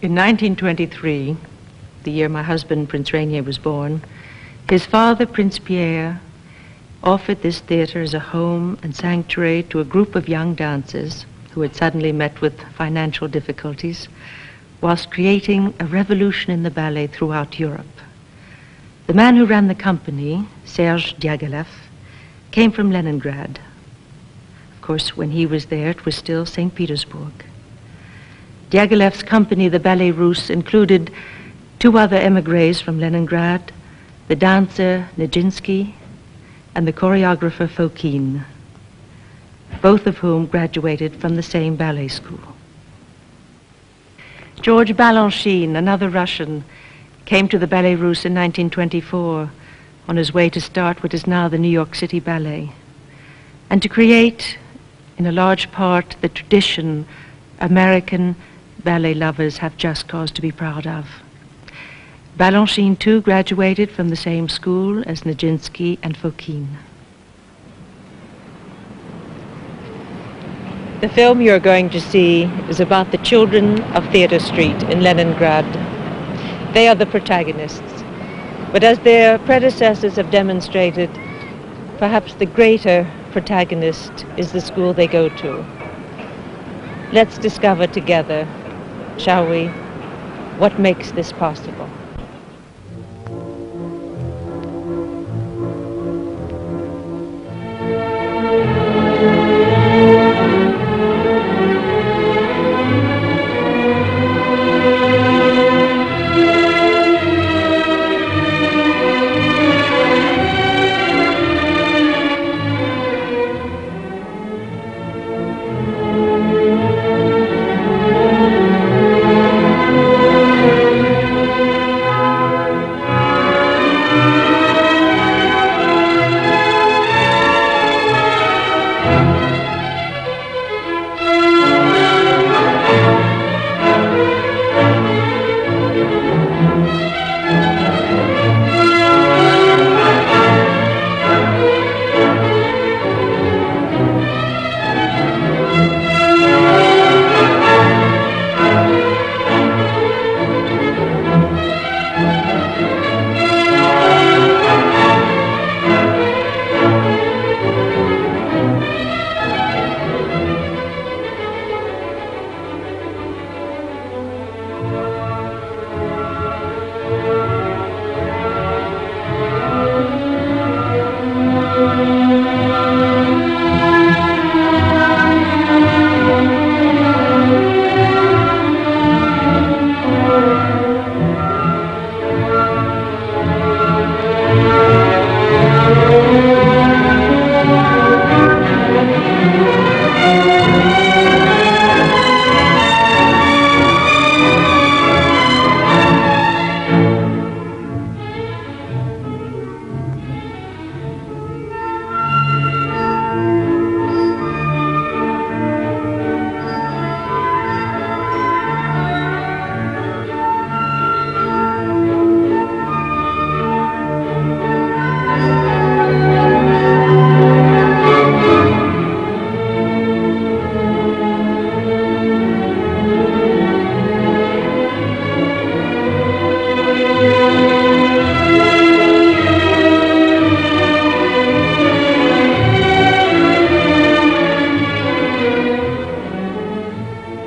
In 1923, the year my husband, Prince Rainier, was born, his father, Prince Pierre, offered this theater as a home and sanctuary to a group of young dancers who had suddenly met with financial difficulties, whilst creating a revolution in the ballet throughout Europe. The man who ran the company, Serge Diaghilev, came from Leningrad. Of course, when he was there, it was still St. Petersburg. Diaghilev's company, the Ballet Russe, included two other émigrés from Leningrad, the dancer Nijinsky and the choreographer Fokine, both of whom graduated from the same ballet school. George Balanchine, another Russian, came to the Ballet Russe in 1924 on his way to start what is now the New York City Ballet, and to create, in a large part, the tradition American ballet lovers have just cause to be proud of. Balanchine, too, graduated from the same school as Nijinsky and Fokine. The film you're going to see is about the children of Theatre Street in Leningrad. They are the protagonists. But as their predecessors have demonstrated, perhaps the greater protagonist is the school they go to. Let's discover together, shall we, what makes this possible.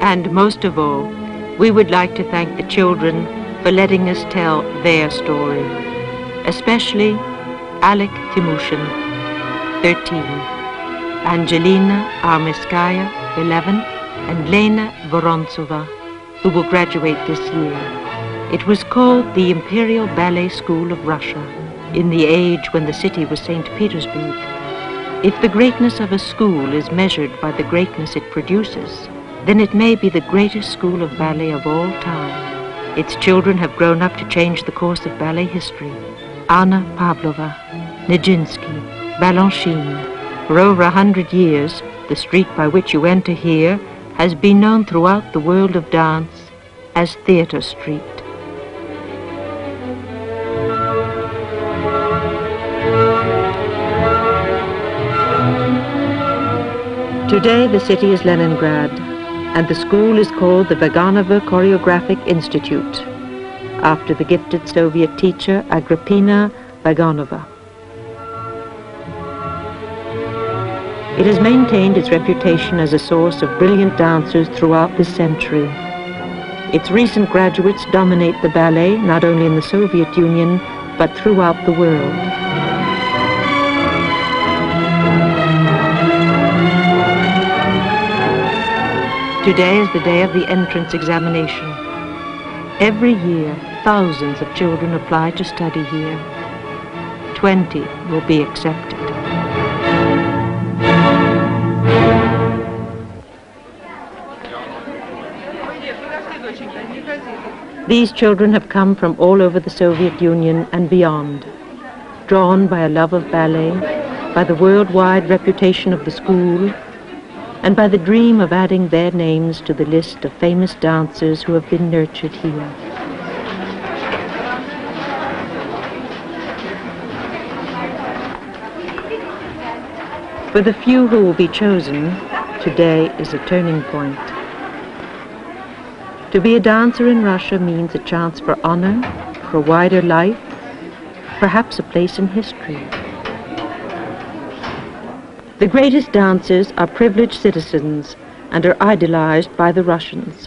And most of all, we would like to thank the children for letting us tell their story, especially Alec Timushin, 13, Angelina Armiskaya, 11, and Lena Vorontsova, who will graduate this year. It was called the Imperial Ballet School of Russia, in the age when the city was St. Petersburg. If the greatness of a school is measured by the greatness it produces, then it may be the greatest school of ballet of all time. Its children have grown up to change the course of ballet history. Anna Pavlova, Nijinsky, Balanchine. For over 100 years, the street by which you enter here has been known throughout the world of dance as Theatre Street. Today the city is Leningrad, and the school is called the Vaganova Choreographic Institute, after the gifted Soviet teacher Agrippina Vaganova. It has maintained its reputation as a source of brilliant dancers throughout this century. Its recent graduates dominate the ballet not only in the Soviet Union, but throughout the world. Today is the day of the entrance examination. Every year, thousands of children apply to study here. 20 will be accepted. These children have come from all over the Soviet Union and beyond, drawn by a love of ballet, by the worldwide reputation of the school, and by the dream of adding their names to the list of famous dancers who have been nurtured here. For the few who will be chosen, today is a turning point. To be a dancer in Russia means a chance for honor, for a wider life, perhaps a place in history. The greatest dancers are privileged citizens and are idolized by the Russians.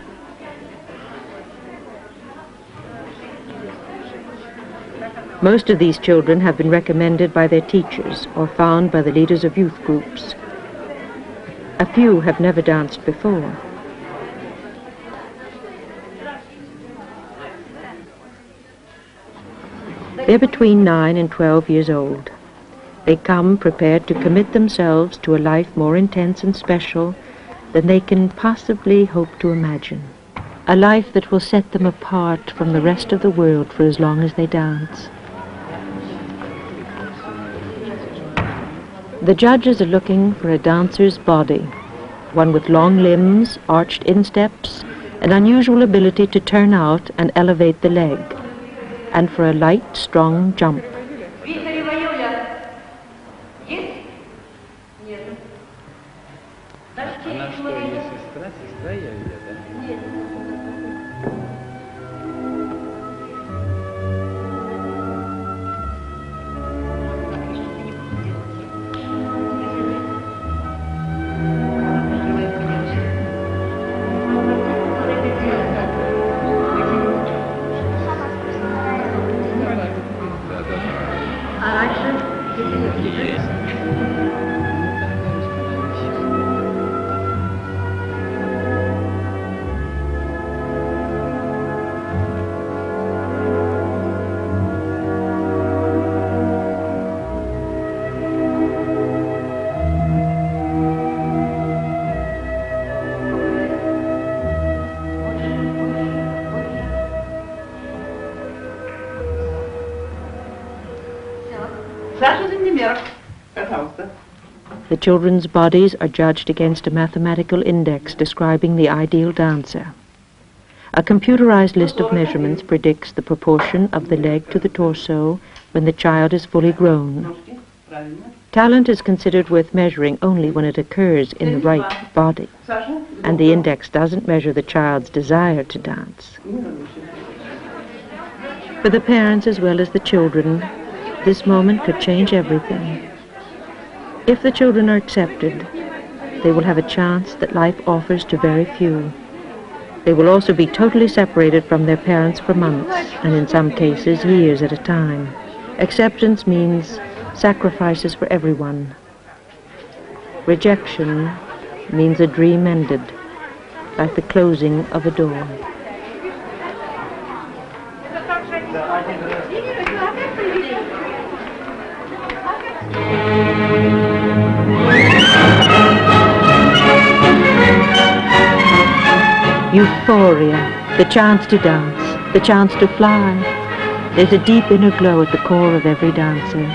Most of these children have been recommended by their teachers or found by the leaders of youth groups. A few have never danced before. They're between 9 and 12 years old. They come prepared to commit themselves to a life more intense and special than they can possibly hope to imagine. A life that will set them apart from the rest of the world for as long as they dance. The judges are looking for a dancer's body, one with long limbs, arched insteps, an unusual ability to turn out and elevate the leg, and for a light, strong jump. The children's bodies are judged against a mathematical index describing the ideal dancer. A computerized list of measurements predicts the proportion of the leg to the torso when the child is fully grown. Talent is considered worth measuring only when it occurs in the right body, and the index doesn't measure the child's desire to dance. For the parents as well as the children, this moment could change everything. If the children are accepted, they will have a chance that life offers to very few. They will also be totally separated from their parents for months, and in some cases years at a time. Acceptance means sacrifices for everyone. Rejection means a dream ended, like the closing of a door. Euphoria, the chance to dance, the chance to fly. There's a deep inner glow at the core of every dancer.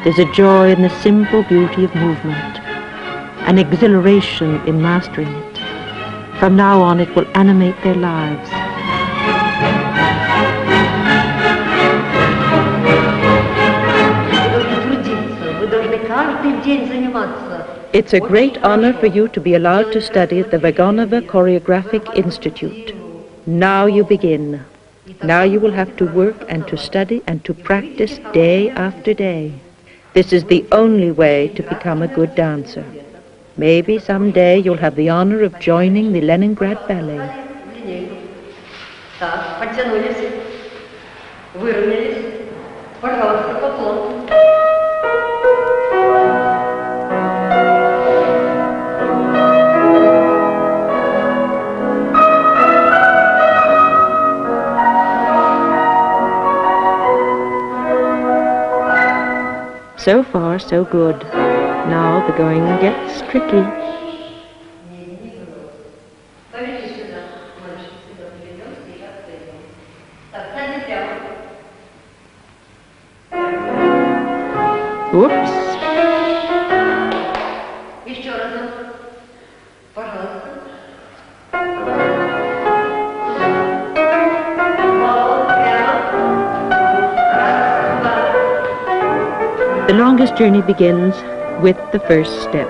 There's a joy in the simple beauty of movement, an exhilaration in mastering it. From now on, it will animate their lives. Вы должны трудиться, вы должны каждый день заниматься. It's a great honor for you to be allowed to study at the Vaganova Choreographic Institute. Now you begin. Now you will have to work and to study and to practice day after day. This is the only way to become a good dancer. Maybe someday you'll have the honor of joining the Leningrad Ballet. Так, подтянулись, выровнялись. Пожалуйста, поклон. So far, so good. Now the going gets tricky. Whoops. Еще разок. Пожалуйста. The longest journey begins with the first step.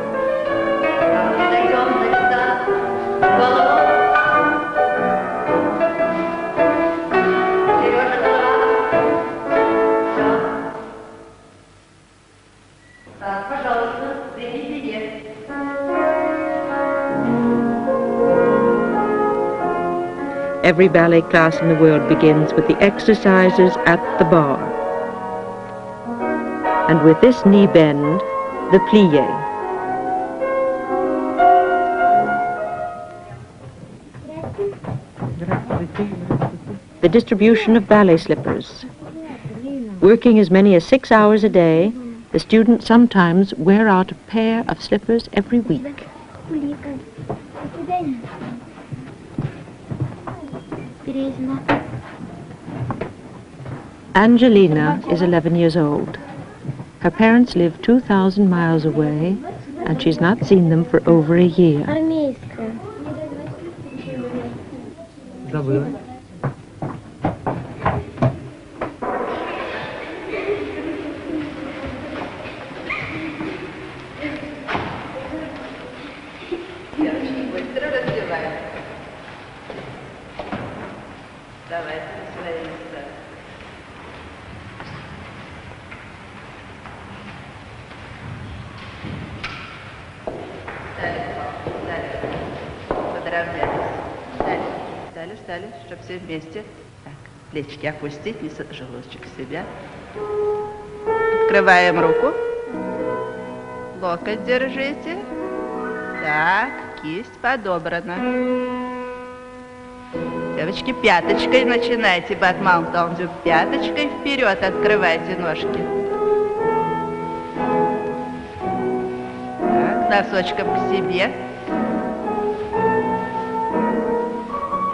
Every ballet class in the world begins with the exercises at the bar. And with this knee bend, the plie. The distribution of ballet slippers. Working as many as 6 hours a day, the students sometimes wear out a pair of slippers every week. Angelina is 11 years old. Her parents live 2,000 miles away, and she's not seen them for over a year. Встали, чтобы все вместе. Так, плечики опустить, и желудочек себя. Открываем руку. Локоть держите. Так, кисть подобрана. Девочки, пяточкой начинайте. Бат-маунт-таунзю. Пяточкой вперед открывайте ножки. Так, носочком к себе.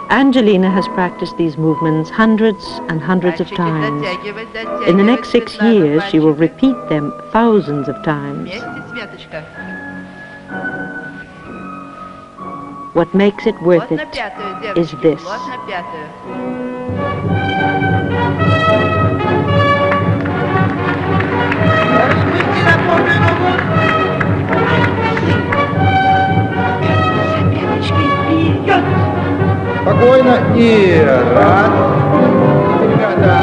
Angelina has practiced these movements hundreds and hundreds of times. In the next 6 years, she will repeat them thousands of times. What makes it worth it is this. Спокойно и раз. Ребята.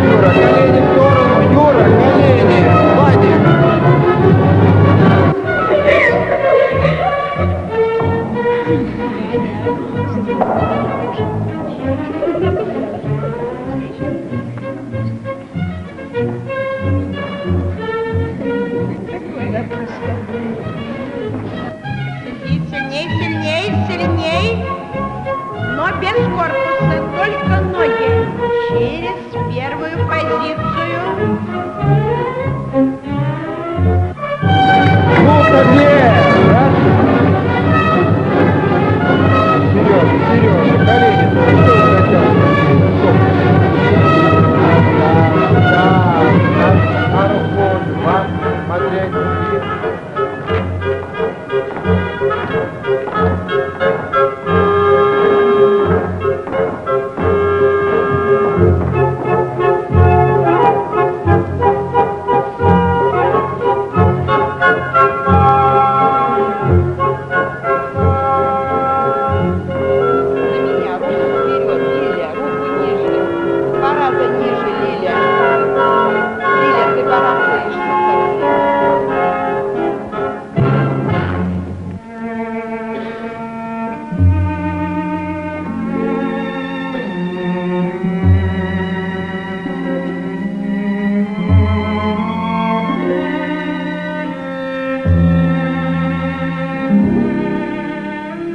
Юра, колени в сторону. Юра, колени. Владик. Сильней, но без корпуса, только ноги. Через первую позицию. Ну-ка, раз. Сережа, колени. На руку, смотреть.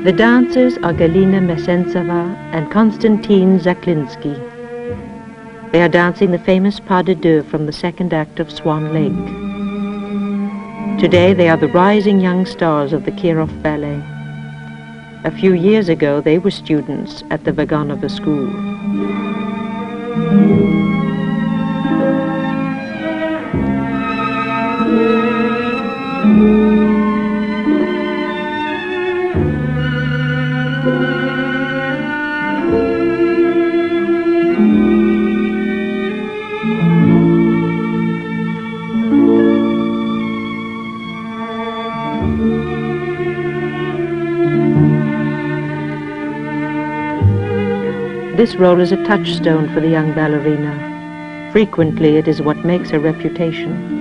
The dancers are Galina Mesentseva and Konstantin Zaklinski. They are dancing the famous pas de deux from the second act of Swan Lake. Today they are the rising young stars of the Kirov Ballet. A few years ago they were students at the Vaganova school. This role is a touchstone for the young ballerina. Frequently, it is what makes her reputation.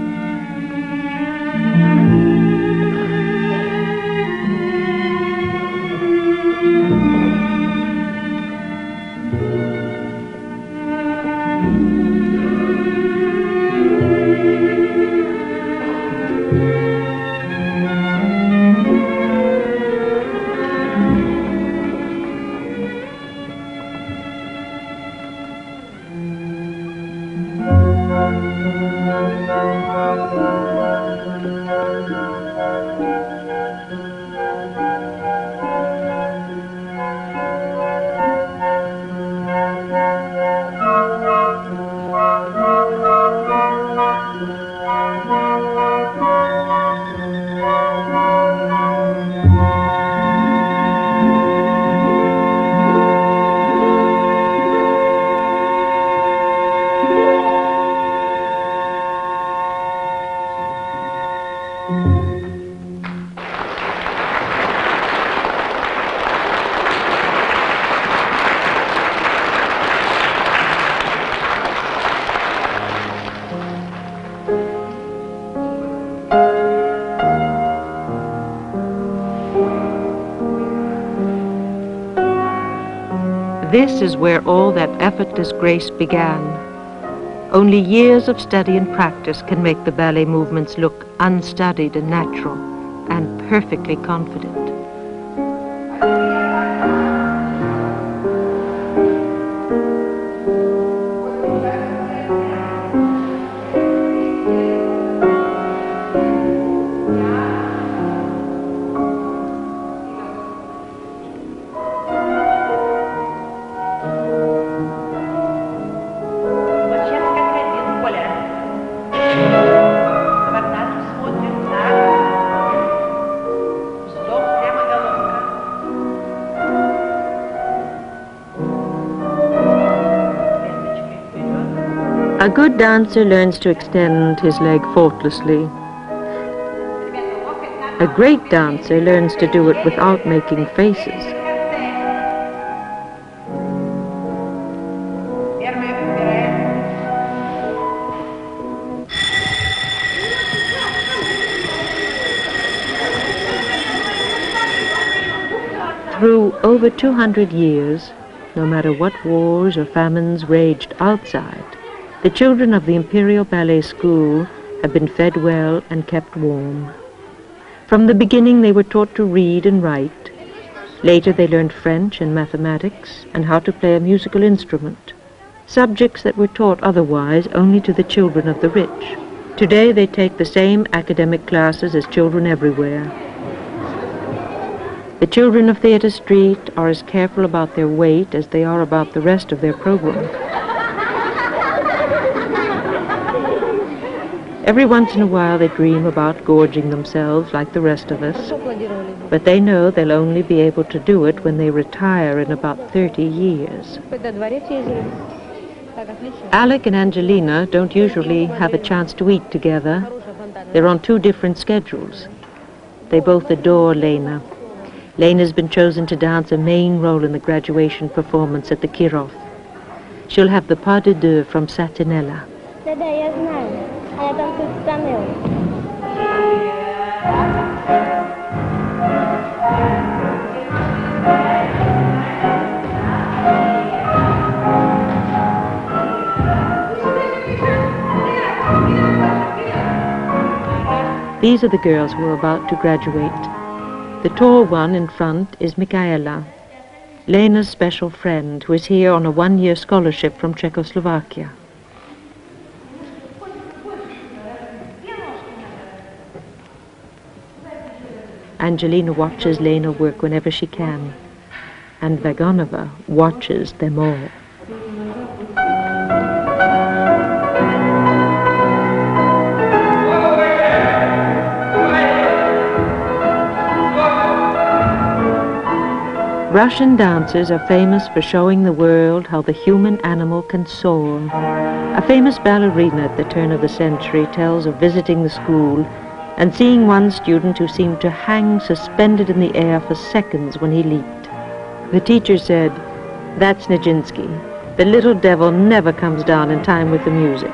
This is where all that effortless grace began. Only years of study and practice can make the ballet movements look unstudied and natural and perfectly confident. A good dancer learns to extend his leg faultlessly. A great dancer learns to do it without making faces. Through over 200 years, no matter what wars or famines raged outside, the children of the Imperial Ballet School have been fed well and kept warm. From the beginning they were taught to read and write. Later they learned French and mathematics and how to play a musical instrument, subjects that were taught otherwise only to the children of the rich. Today they take the same academic classes as children everywhere. The children of Theatre Street are as careful about their weight as they are about the rest of their program. Every once in a while they dream about gorging themselves like the rest of us, but they know they'll only be able to do it when they retire in about 30 years. Alec and Angelina don't usually have a chance to eat together. They're on two different schedules. They both adore Lena. Lena's been chosen to dance a main role in the graduation performance at the Kirov. She'll have the pas de deux from Satinella. These are the girls who are about to graduate. The tall one in front is Michaela, Lena's special friend, who is here on a one-year scholarship from Czechoslovakia. Angelina watches Lena work whenever she can, and Vaganova watches them all. Russian dancers are famous for showing the world how the human animal can soar. A famous ballerina at the turn of the century tells of visiting the school and seeing one student who seemed to hang suspended in the air for seconds when he leaped. The teacher said, "That's Nijinsky. The little devil never comes down in time with the music."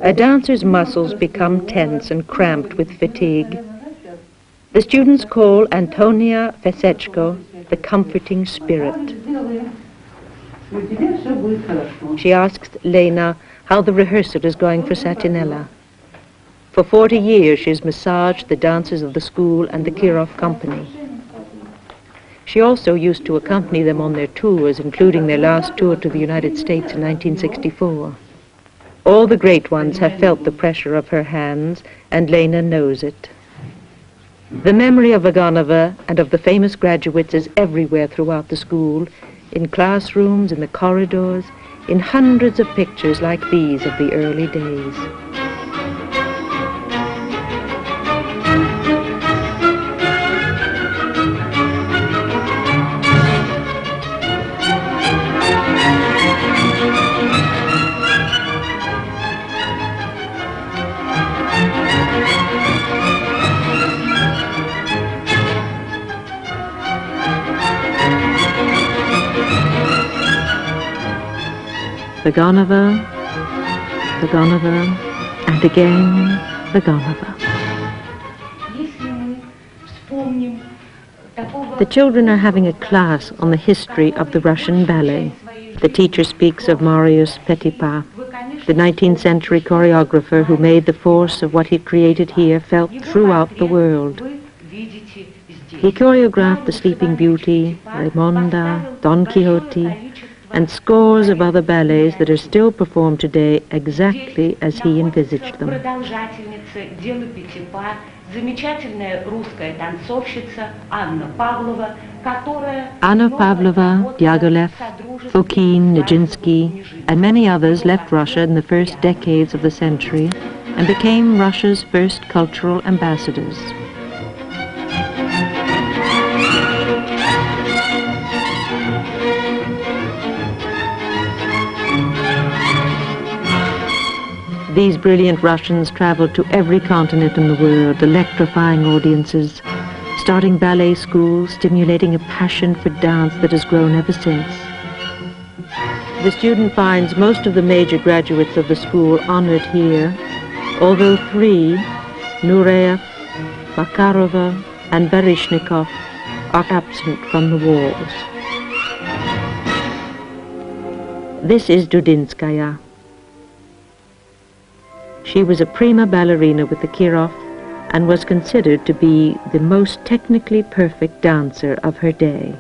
A dancer's muscles become tense and cramped with fatigue. The students call Antonia Fesechko the comforting spirit. She asks Lena how the rehearsal is going for Satinella. For 40 years she has massaged the dancers of the school and the Kirov company. She also used to accompany them on their tours, including their last tour to the United States in 1964. All the great ones have felt the pressure of her hands, and Lena knows it. The memory of Vaganova and of the famous graduates is everywhere throughout the school, in classrooms, in the corridors, in hundreds of pictures like these of the early days. Vaganova, Vaganova, and again Vaganova. The children are having a class on the history of the Russian ballet. The teacher speaks of Marius Petipa, the 19th century choreographer who made the force of what he created here felt throughout the world. He choreographed The Sleeping Beauty, Raimonda, Don Quixote, and scores of other ballets that are still performed today exactly as he envisaged them. Anna Pavlova, Diaghilev, Fokine, Nijinsky, and many others left Russia in the first decades of the century and became Russia's first cultural ambassadors. These brilliant Russians traveled to every continent in the world, electrifying audiences, starting ballet schools, stimulating a passion for dance that has grown ever since. The student finds most of the major graduates of the school honored here, although 3, Nureyev, Makarova, and Baryshnikov, are absent from the walls. This is Dudinskaya. She was a prima ballerina with the Kirov and was considered to be the most technically perfect dancer of her day.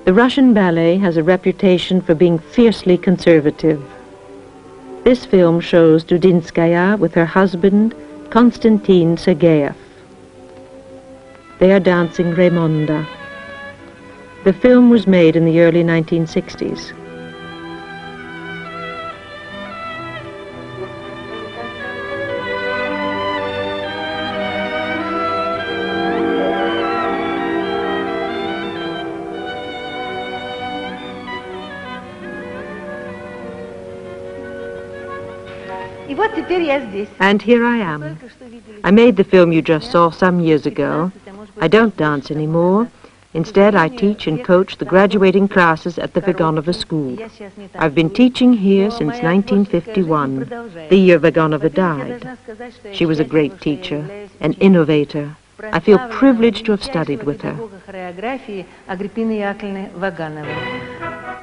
The Russian ballet has a reputation for being fiercely conservative. This film shows Dudinskaya with her husband, Konstantin Sergeyev. They are dancing Raimonda. The film was made in the early 1960s. вот теперь я здесь. And here I am. I made the film you just saw some years ago. I don't dance anymore. Instead, I teach and coach the graduating classes at the Vaganova school. I've been teaching here since 1951, the year Vaganova died. She was a great teacher, an innovator. I feel privileged to have studied with her.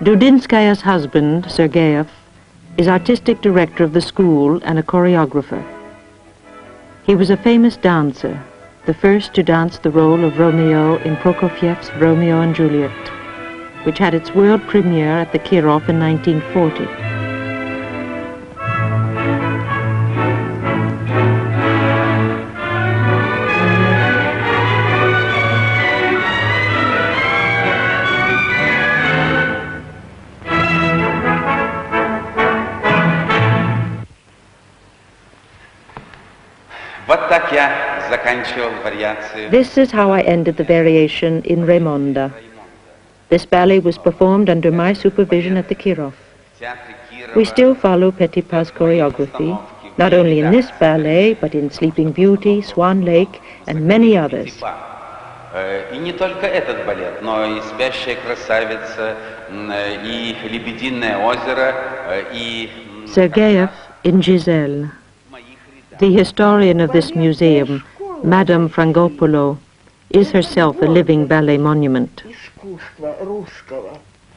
Dudinskaya's husband, Sergeyev, is artistic director of the school and a choreographer. He was a famous dancer, the first to dance the role of Romeo in Prokofiev's Romeo and Juliet, which had its world premiere at the Kirov in 1940. This is how I ended the variation in Raimonda. This ballet was performed under my supervision at the Kirov. We still follow Petipa's choreography, not only in this ballet, but in Sleeping Beauty, Swan Lake, and many others. И не только этот балет, но и «Спящая красавица», и «Лебединое озеро», и... Sergeyev in Giselle. The historian of this museum, Madame Frangopoulou, is herself a living ballet monument.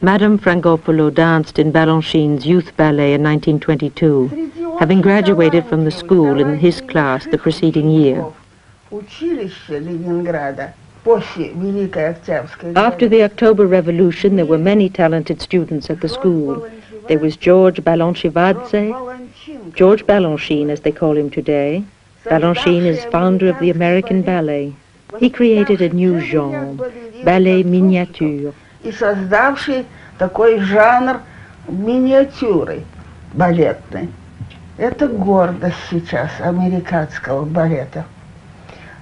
Madame Frangopoulou danced in Balanchine's youth ballet in 1922, having graduated from the school in his class the preceding year. After the October Revolution, there were many talented students at the school. There was George Balanchivadze, George Balanchine as they call him today. Balanchine is founder of the American Ballet. He created a new genre, ballet miniature. И создавший такой жанр миниатюры балетной. Это гордость сейчас американского балета.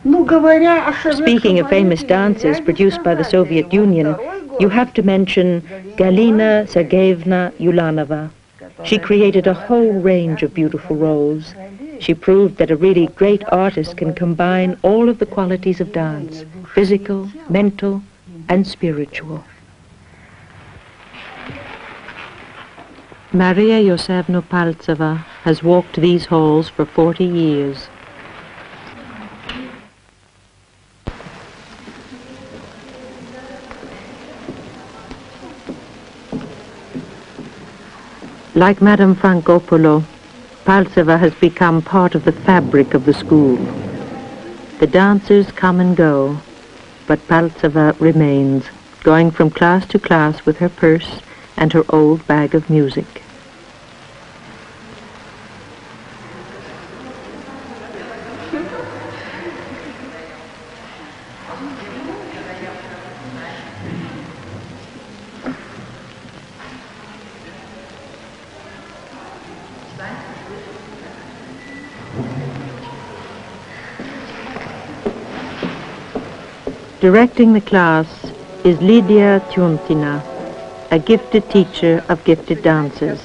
Speaking of famous dances produced by the Soviet Union, you have to mention Galina Sergeyevna Ulanova. She created a whole range of beautiful roles. She proved that a really great artist can combine all of the qualities of dance, physical, mental, and spiritual. Maria Yosefna Paltseva has walked these halls for 40 years. Like Madame Frangopoulou, Paltseva has become part of the fabric of the school. The dancers come and go, but Paltseva remains, going from class to class with her purse and her old bag of music. Directing the class is Lydia Tyuntina, a gifted teacher of gifted dancers,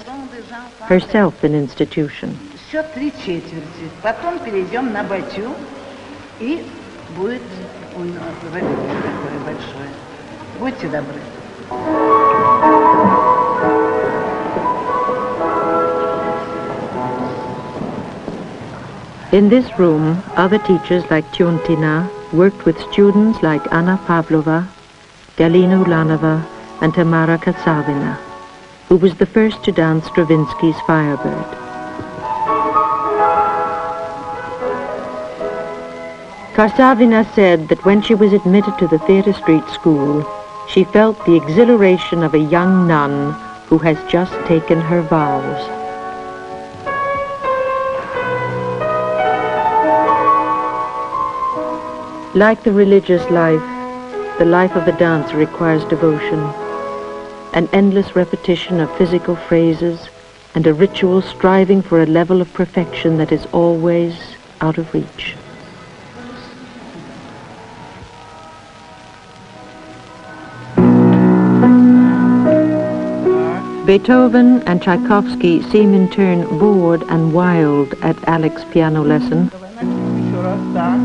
herself an institution. Счет 3/4. Потом перейдем на батю, и будет у нас такое большое. Будьте добры. In this room, other teachers like Tyuntina worked with students like Anna Pavlova, Galina Ulanova, and Tamara Katsavina, who was the first to dance Stravinsky's Firebird. Katsavina said that when she was admitted to the Theatre Street School, she felt the exhilaration of a young nun who has just taken her vows. Like the religious life, the life of a dancer requires devotion, an endless repetition of physical phrases, and a ritual striving for a level of perfection that is always out of reach. Beethoven and Tchaikovsky seem in turn bored and wild at Alec's piano lesson. Еще раз так.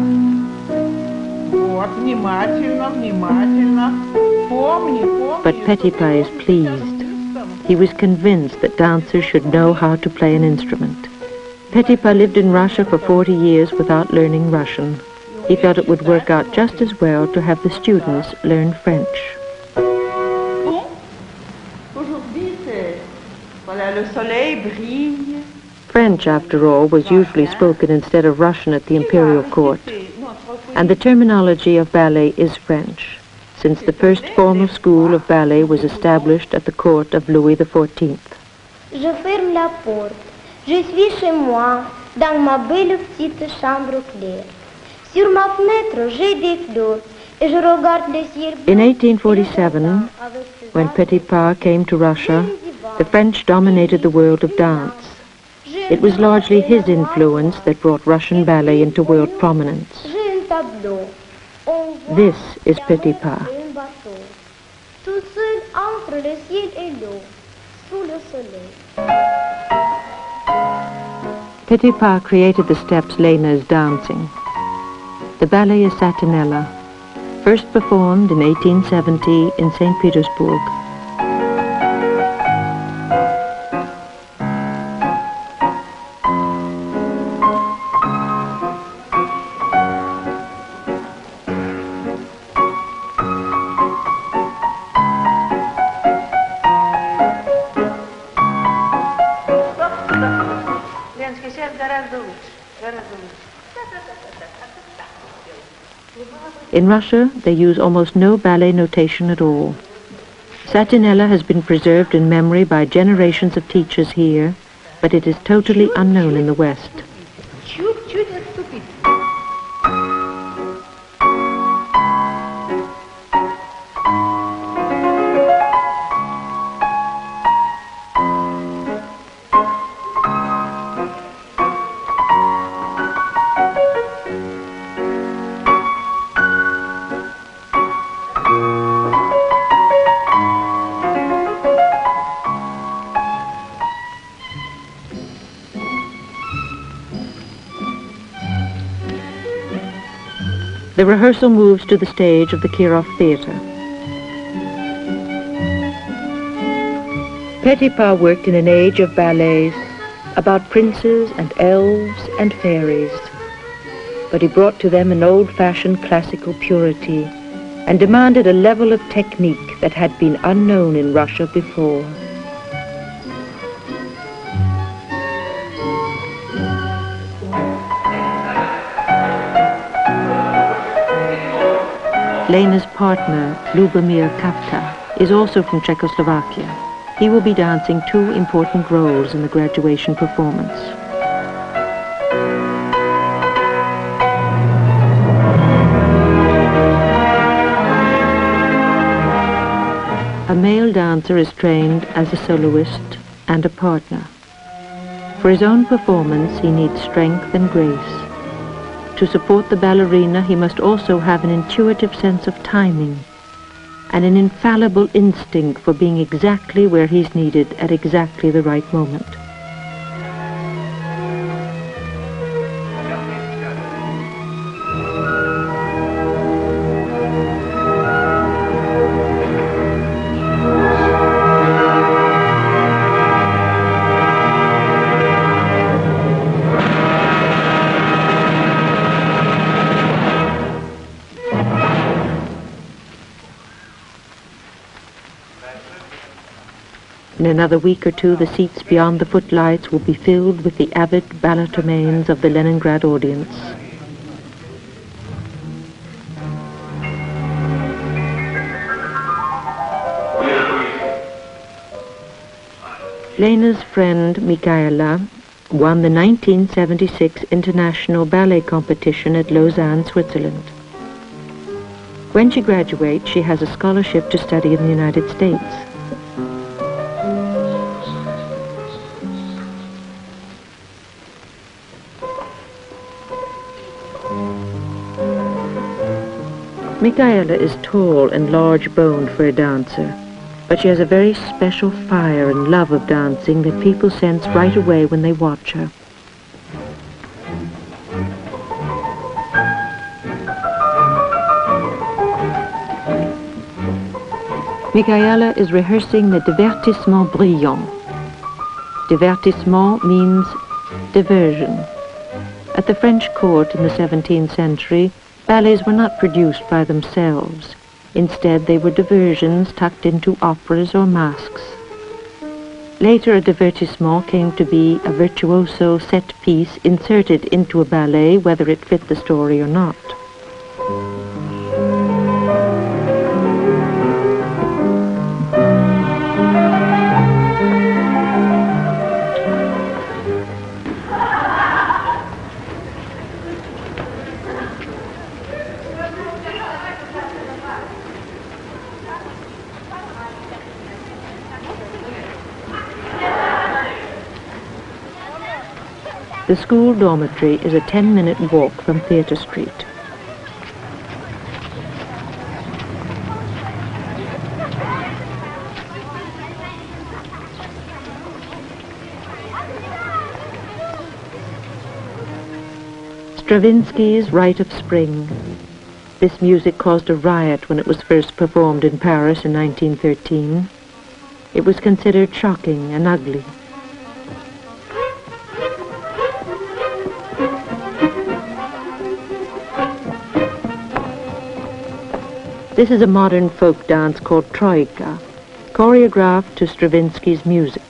Вот, внимательно, внимательно. Помни, помни. But Petipa is pleased. He was convinced that dancers should know how to play an instrument. Petipa lived in Russia for 40 years without learning Russian. He felt it would work out just as well to have the students learn French. French, after all, was usually spoken instead of Russian at the imperial court. And the terminology of ballet is French, since the first formal school of ballet was established at the court of Louis XIV. Je ferme la porte. Je suis chez moi, dans ma belle petite chambre claire. Sur ma fenêtre, j'ai des fleurs, et je regarde le ciel. In 1847, when Petipa came to Russia, the French dominated the world of dance. It was largely his influence that brought Russian ballet into world prominence. This is Petipa. Tout seul entre le ciel et l'eau, sous le soleil. Petipa created the steps Lena is dancing. The ballet is Satinella, first performed in 1870 in St. Petersburg. In Russia, they use almost no ballet notation at all. Satinella has been preserved in memory by generations of teachers here, but it is totally unknown in the West. The rehearsal moves to the stage of the Kirov Theatre. Petipa worked in an age of ballets about princes and elves and fairies, but he brought to them an old-fashioned classical purity and demanded a level of technique that had been unknown in Russia before. Lena's partner, Lubomir Kafka, is also from Czechoslovakia. He will be dancing two important roles in the graduation performance. A male dancer is trained as a soloist and a partner. For his own performance, he needs strength and grace. To support the ballerina, he must also have an intuitive sense of timing and an infallible instinct for being exactly where he's needed at exactly the right moment. In another week or two, the seats beyond the footlights will be filled with the avid balletomanes of the Leningrad audience. Lena's friend Michaela won the 1976 International Ballet Competition at Lausanne, Switzerland. When she graduates, she has a scholarship to study in the United States. Michaela is tall and large-boned for a dancer. But she has a very special fire and love of dancing that people sense right away when they watch her. Michaela is rehearsing the divertissement brillant. Divertissement means diversion. At the French court in the 17th century, ballets were not produced by themselves. Instead, they were diversions tucked into operas or masques. Later, a divertissement came to be a virtuoso set piece inserted into a ballet, whether it fit the story or not. The school dormitory is a 10-minute walk from Theatre Street. Stravinsky's Rite of Spring. This music caused a riot when it was first performed in Paris in 1913. It was considered shocking and ugly. This is a modern folk dance called Troika, choreographed to Stravinsky's music.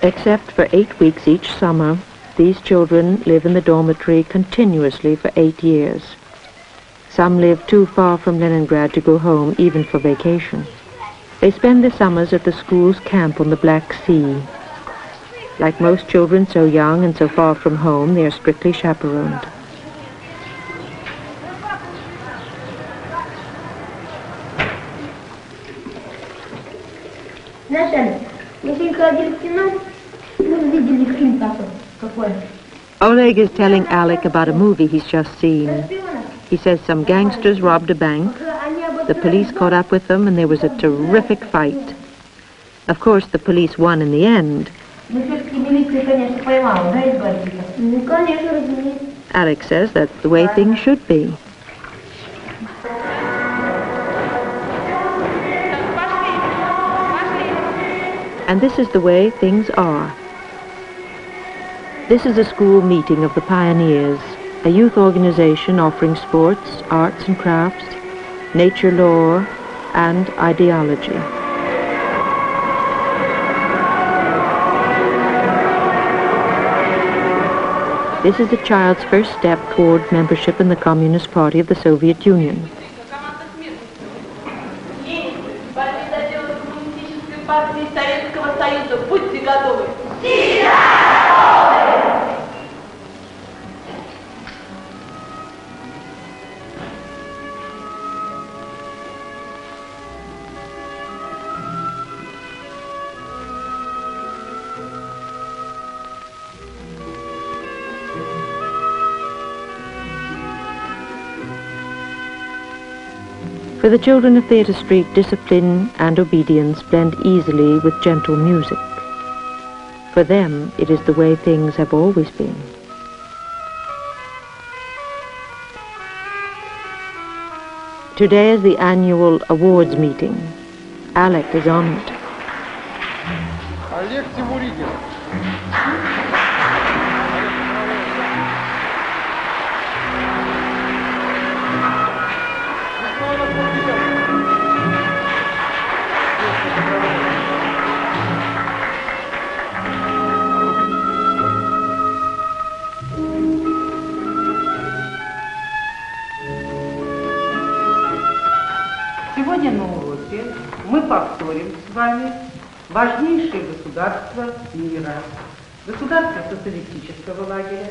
Except for 8 weeks each summer, these children live in the dormitory continuously for 8 years. Some live too far from Leningrad to go home even for vacation. They spend the summers at the school's camp on the Black Sea. Like most children so young and so far from home, they are strictly chaperoned. Наталья, если ходили в кино, мы видели фильм такой. Какой? Oleg is telling Alec about a movie he's just seen. He says some gangsters robbed a bank, the police caught up with them, and there was a terrific fight. Of course, the police won in the end. Alec says that's the way things should be. And this is the way things are. This is a school meeting of the Pioneers, a youth organization offering sports, arts and crafts, nature lore, and ideology. This is a child's first step toward membership in the Communist Party of the Soviet Union. For the children of Theatre Street, discipline and obedience blend easily with gentle music. For them, it is the way things have always been. Today is the annual awards meeting. Alec is on it. мы повторим с вами важнейшие государства мира. Государство социалистического лагеря,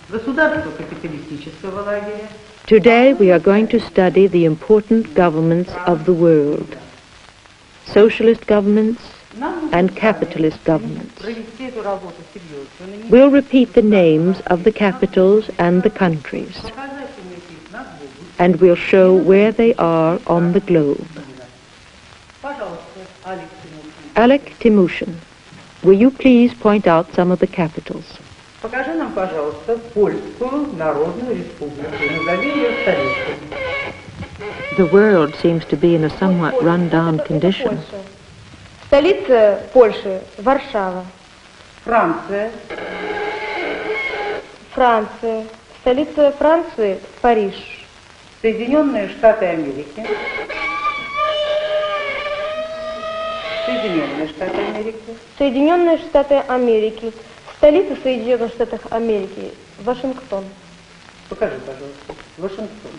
государство капиталистического лагеря. Today we are going to study the important governments of the world. Socialist governments and capitalist governments. We'll repeat the names of the capitals and the countries, and we'll show where they are on the globe. Alec Timushin, will you please point out some of the capitals? Покажи нам, пожалуйста, Польскую Народную Республику. Назови ее столицей. The world seems to be in a somewhat run-down condition. Столица Польши – Варшава. Франция. Франция. Столица Франции – Париж. Соединенные Штаты Америки. Соединенные Штаты Америки. Соединенные Штаты Америки. Столица Соединенных Штатов Америки – Вашингтон. Покажи, пожалуйста. Вашингтон.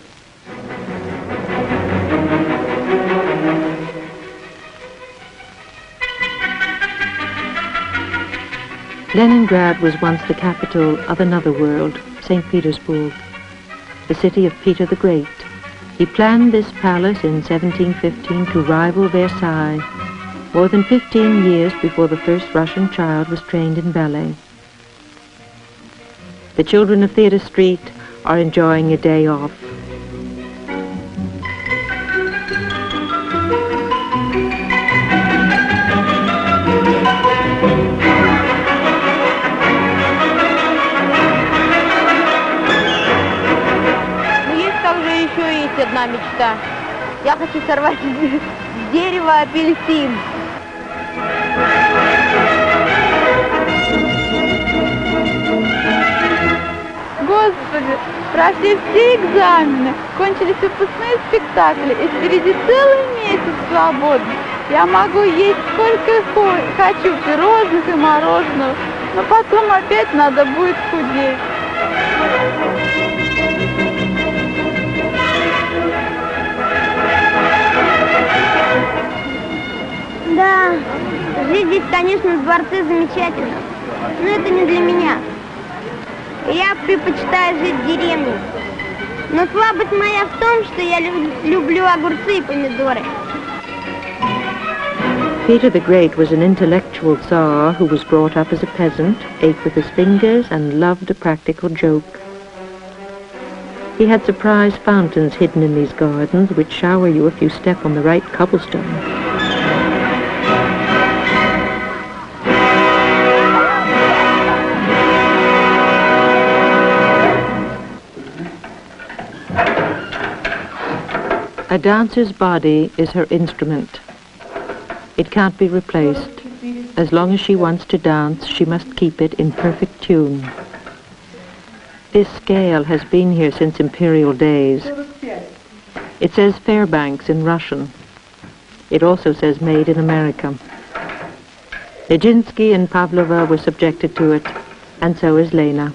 Leningrad was once the capital of another world, St. Petersburg, the city of Peter the Great. He planned this palace in 1715 to rival Versailles, more than 15 years before the first Russian child was trained in ballet. The children of Theatre Street are enjoying a day off. Одна мечта. Я хочу сорвать с дерева апельсин. Господи, прошли все экзамены, кончились выпускные спектакли, и впереди целый месяц свободный. Я могу есть сколько хочу пирожных и мороженого, но потом опять надо будет худеть. Да, жить здесь, конечно, в дворце замечательно, но это не для меня. Я предпочитаю жить в деревне. Но слабость моя в том, что я люблю огурцы и помидоры. Peter the Great was an intellectual Tsar who was brought up as a peasant, ate with his fingers, and loved a practical joke. He had surprise fountains hidden in these gardens which shower you if you step on the right cobblestone. A dancer's body is her instrument. It can't be replaced. As long as she wants to dance, she must keep it in perfect tune. This scale has been here since imperial days. It says Fairbanks in Russian. It also says made in America. Nijinsky and Pavlova were subjected to it, and so is Lena.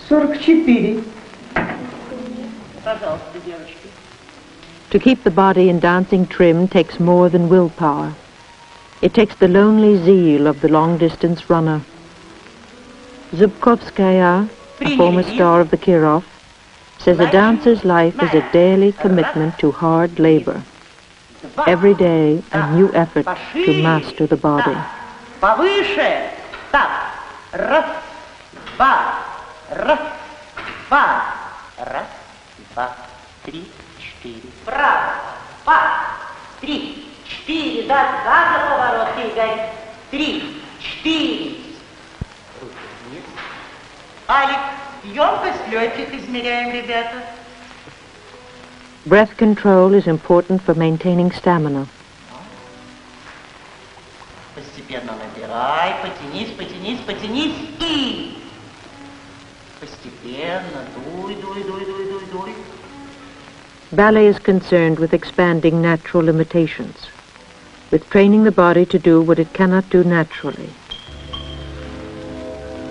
44. Пожалуйста, девочки. To keep the body in dancing trim takes more than willpower. It takes the lonely zeal of the long-distance runner. Zubkovskaya, a former star of the Kirov, says a dancer's life is a daily commitment to hard labor. Every day, a new effort to master the body. Повыше. Так. Раз, два, раз, два, раз, два, три, четыре. Право. Два, три, четыре. Да, за поворот двигай. 3, 4. Вниз. Алик, емкость легких измеряем, ребята. Breath control is important for maintaining stamina. Постепенно набирай, потянись, потянись, потянись и постепенно дуй, дуй, дуй, дуй, дуй, дуй. Ballet is concerned with expanding natural limitations, with training the body to do what it cannot do naturally.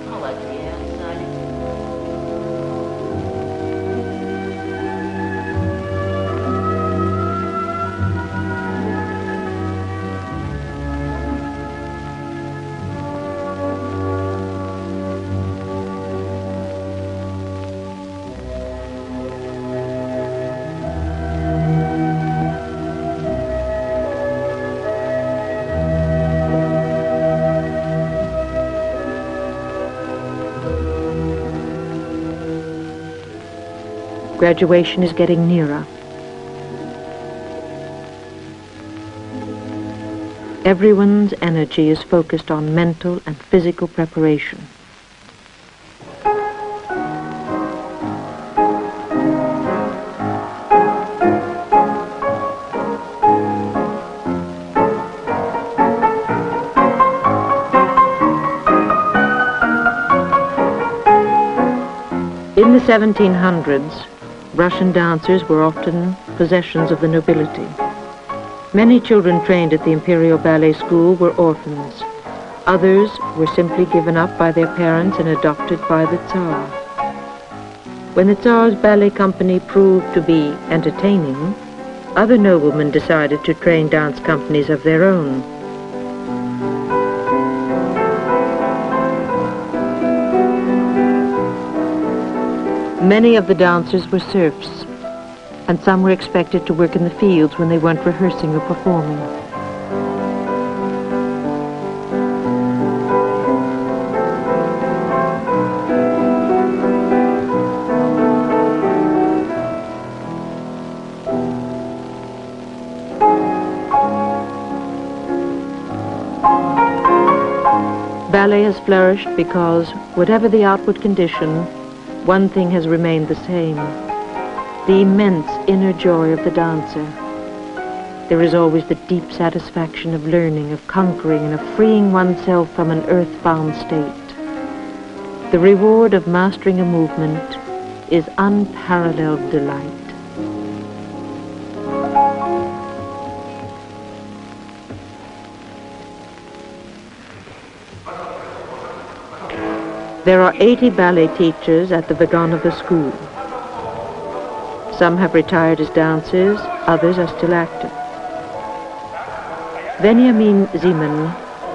Молодец, Алик. Graduation is getting nearer. Everyone's energy is focused on mental and physical preparation. In the 1700s, Russian dancers were often possessions of the nobility. Many children trained at the Imperial Ballet School were orphans. Others were simply given up by their parents and adopted by the Tsar. When the Tsar's ballet company proved to be entertaining, other noblemen decided to train dance companies of their own. Many of the dancers were serfs, and some were expected to work in the fields when they weren't rehearsing or performing. Ballet has flourished because, whatever the outward condition, one thing has remained the same: the immense inner joy of the dancer. There is always the deep satisfaction of learning, of conquering, and of freeing oneself from an earth-bound state. The reward of mastering a movement is unparalleled delight. There are 80 ballet teachers at the Vaganova school. Some have retired as dancers, others are still active. Veniamin Ziman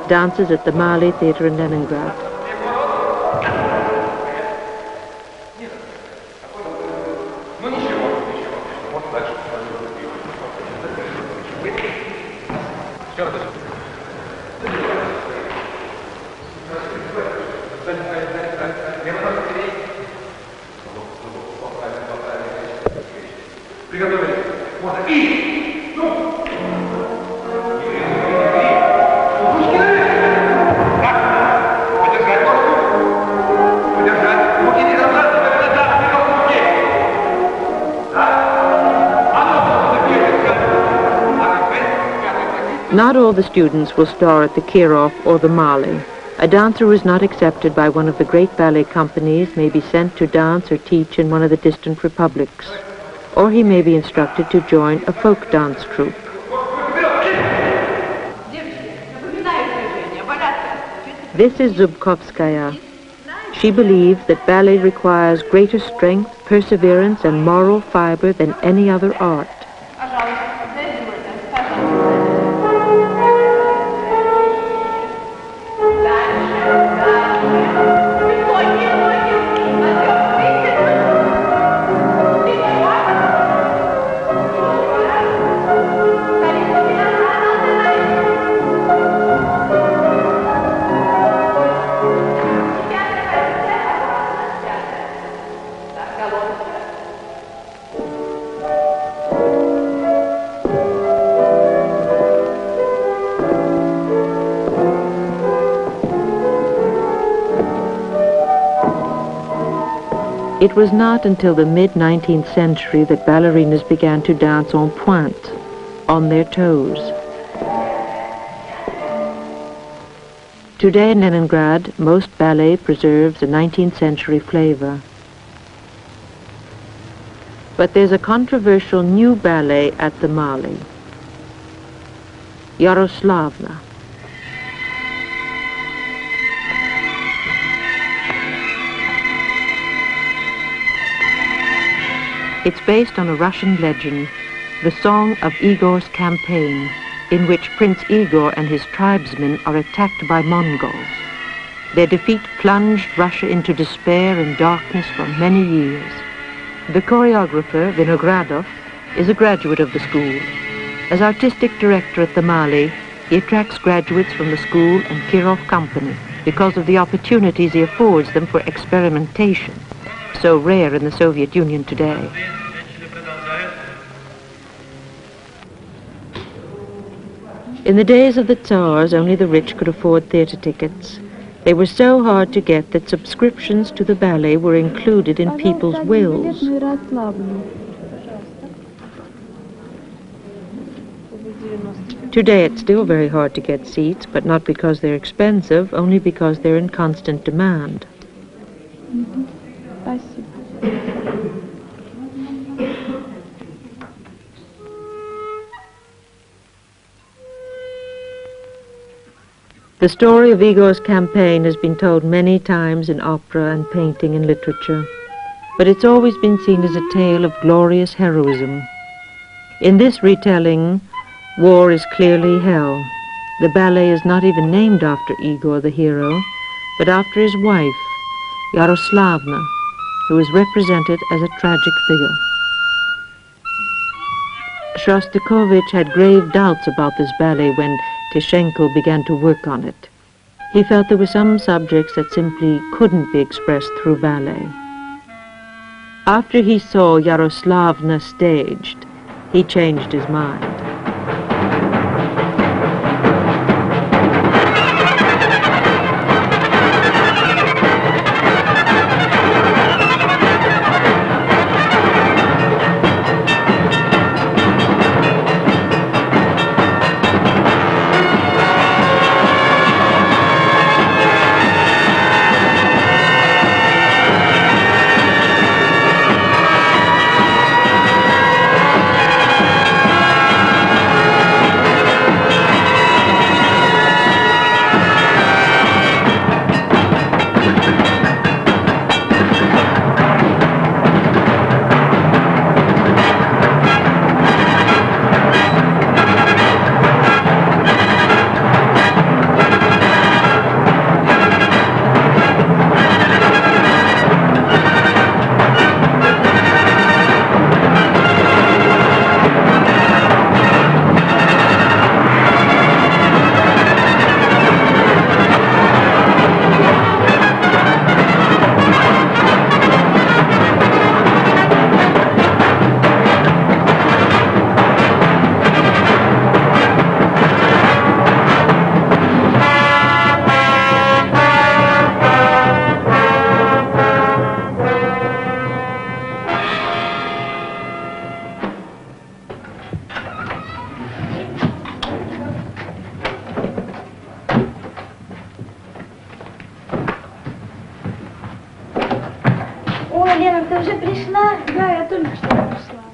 dances at the Mali Theatre in Leningrad. Not all the students will star at the Kirov or the Mali. A dancer who is not accepted by one of the great ballet companies may be sent to dance or teach in one of the distant republics, or he may be instructed to join a folk dance troupe. This is Zubkovskaya. She believes that ballet requires greater strength, perseverance, and moral fiber than any other art. It was not until the mid-19th century that ballerinas began to dance en pointe, on their toes. Today in Leningrad, most ballet preserves a 19th century flavor. But there's a controversial new ballet at the Mali, Yaroslavna. It's based on a Russian legend, the song of Igor's campaign, in which Prince Igor and his tribesmen are attacked by Mongols. Their defeat plunged Russia into despair and darkness for many years. The choreographer, Vinogradov, is a graduate of the school. As artistic director at the Mali, he attracts graduates from the school and Kirov company because of the opportunities he affords them for experimentation. so rare in the Soviet Union today. In the days of the Tsars, only the rich could afford theater tickets. They were so hard to get that subscriptions to the ballet were included in people's wills. Today it's still very hard to get seats, but not because they're expensive, only because they're in constant demand. The story of Igor's campaign has been told many times in opera and painting and literature, but it's always been seen as a tale of glorious heroism. In this retelling, war is clearly hell. The ballet is not even named after Igor, the hero, but after his wife, Yaroslavna, who is represented as a tragic figure. Shostakovich had grave doubts about this ballet when Tishenko began to work on it. He felt there were some subjects that simply couldn't be expressed through ballet. After he saw Yaroslavna staged, he changed his mind.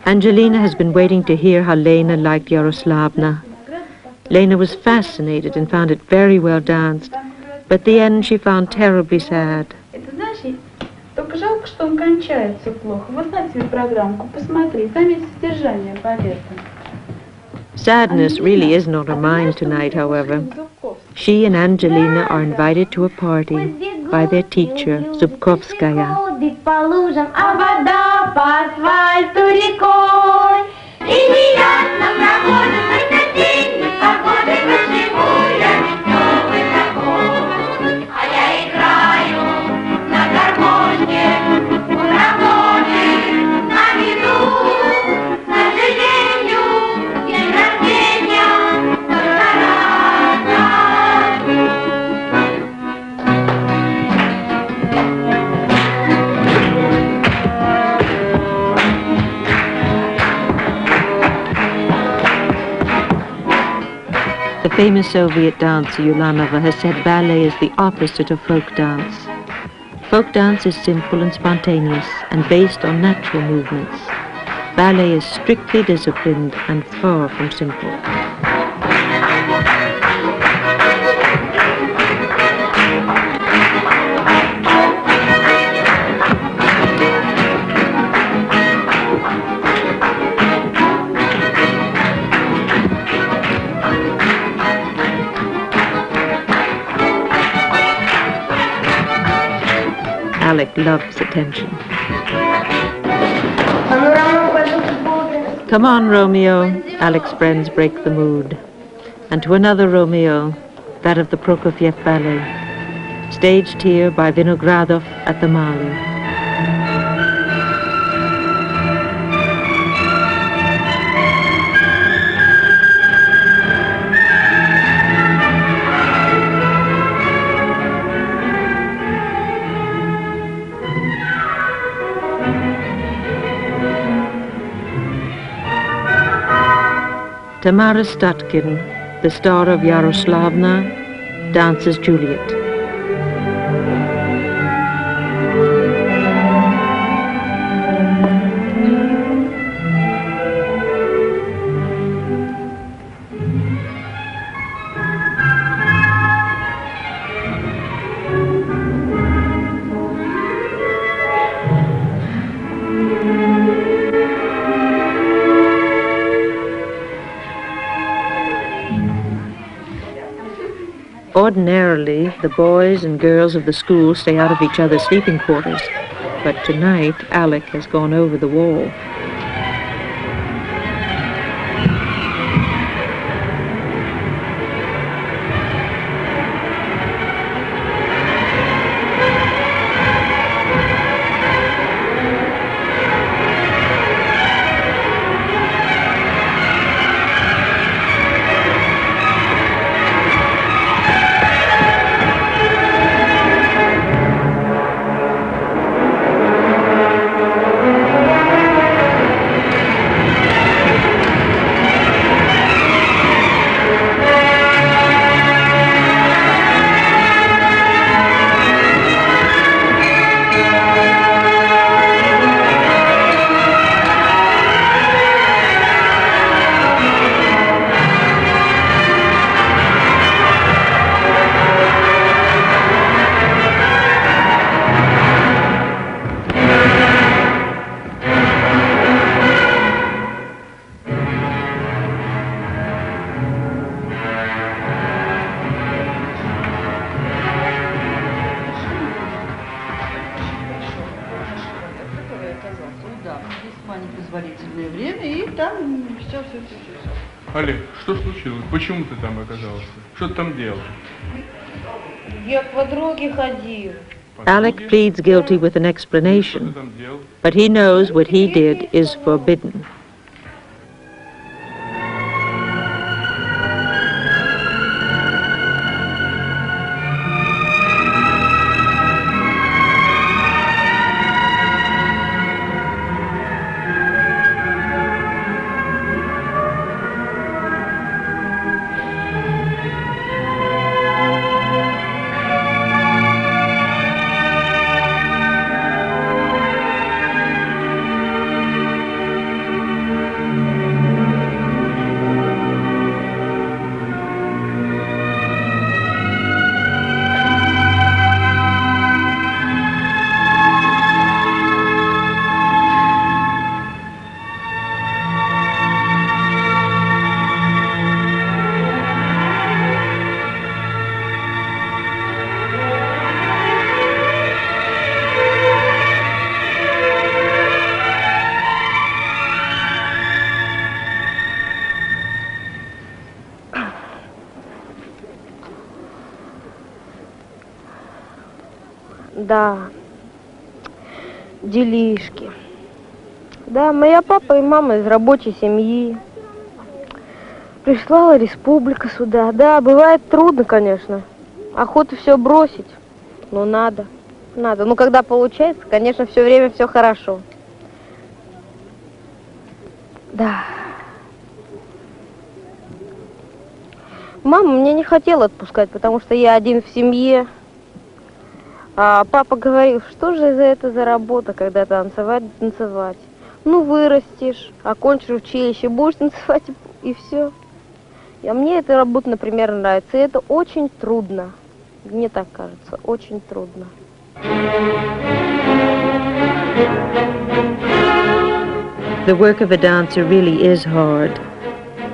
Angelina has been waiting to hear how Lena liked Yaroslavna. Lena was fascinated and found it very well danced, but the end she found terribly sad. Только жалко, что он кончается плохо. Вот на тебе программку, посмотри, там есть содержание балета. Sadness really isn't on her mind tonight, however. She and Angelina are invited to a party by their teacher, Zubkovskaya. The famous Soviet dancer Ulanova has said ballet is the opposite of folk dance. Folk dance is simple and spontaneous and based on natural movements. Ballet is strictly disciplined and far from simple. Alec loves attention. Come on, Romeo. Alec's friends break the mood. And to another Romeo, that of the Prokofiev Ballet, staged here by Vinogradov at the Mali. Tamara Statkin, the star of Yaroslavna, dances Juliet. Ordinarily, the boys and girls of the school stay out of each other's sleeping quarters, but tonight Alec has gone over the wall. Олег, что случилось? Почему ты там оказался? Что ты там делал? Я к подруге ходил. Alec pleads guilty with an explanation, but he knows what he did is forbidden. Да, делишки. Да, моя папа и мама из рабочей семьи. Пришла республика сюда. Да, бывает трудно, конечно. Охота все бросить. Но надо. Надо. Ну, когда получается, конечно, все время все хорошо. Да. Мама меня не хотела отпускать, потому что я один в семье. А папа говорил, что же это за работа, когда танцевать. Ну, вырастешь, окончишь училище, будешь танцевать и все. А мне эта работа, например, нравится. И это очень трудно. Мне так кажется, очень трудно. The work of a dancer really is hard.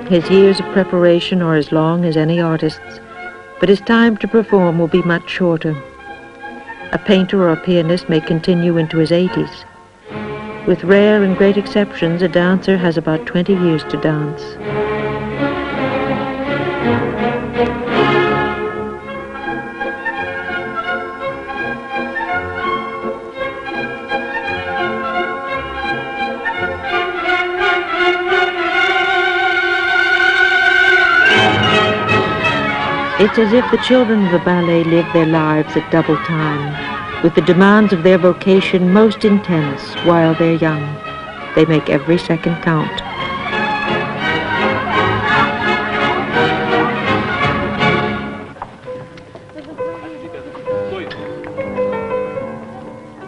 His years of preparation are as long as any artist's, but his time to perform will be much shorter. A painter or a pianist may continue into his 80s. With rare and great exceptions, a dancer has about 20 years to dance. It's as if the children of the ballet live their lives at double time, with the demands of their vocation most intense while they're young. They make every second count.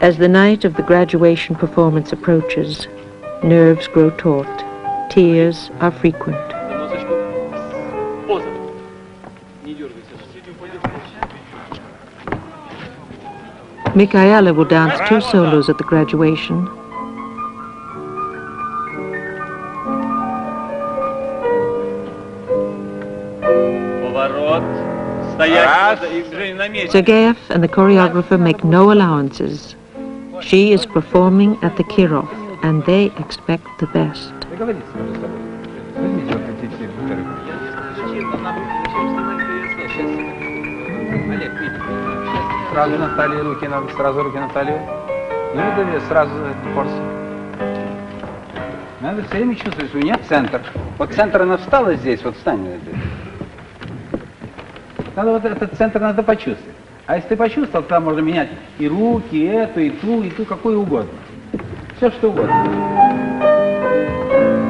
As the night of the graduation performance approaches, nerves grow taut, tears are frequent. Michaela will dance 2 solos at the graduation. Sergeyev and the choreographer make no allowances. She is performing at the Kirov, and they expect the best. Сразу на талию руки надо, сразу руки на талию. Ну и дави, сразу эту порцию. Надо все время чувствовать, у нее центр. Вот центр она встала здесь, вот встань здесь. Надо вот этот центр надо почувствовать. А если ты почувствовал, тогда можно менять и руки, и эту, и ту, какую угодно. Все что угодно.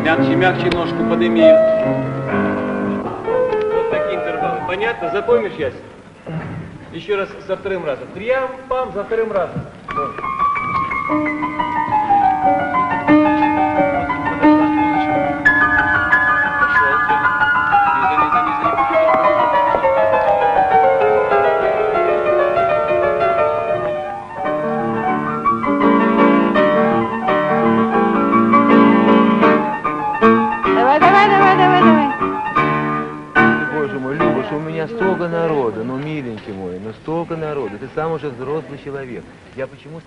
Мягче, мягче ножку подними. Вот такие интервалы. Понятно? Запомнишь, Яся? Еще раз за вторым разом. Трям-пам, за вторым разом. Вот.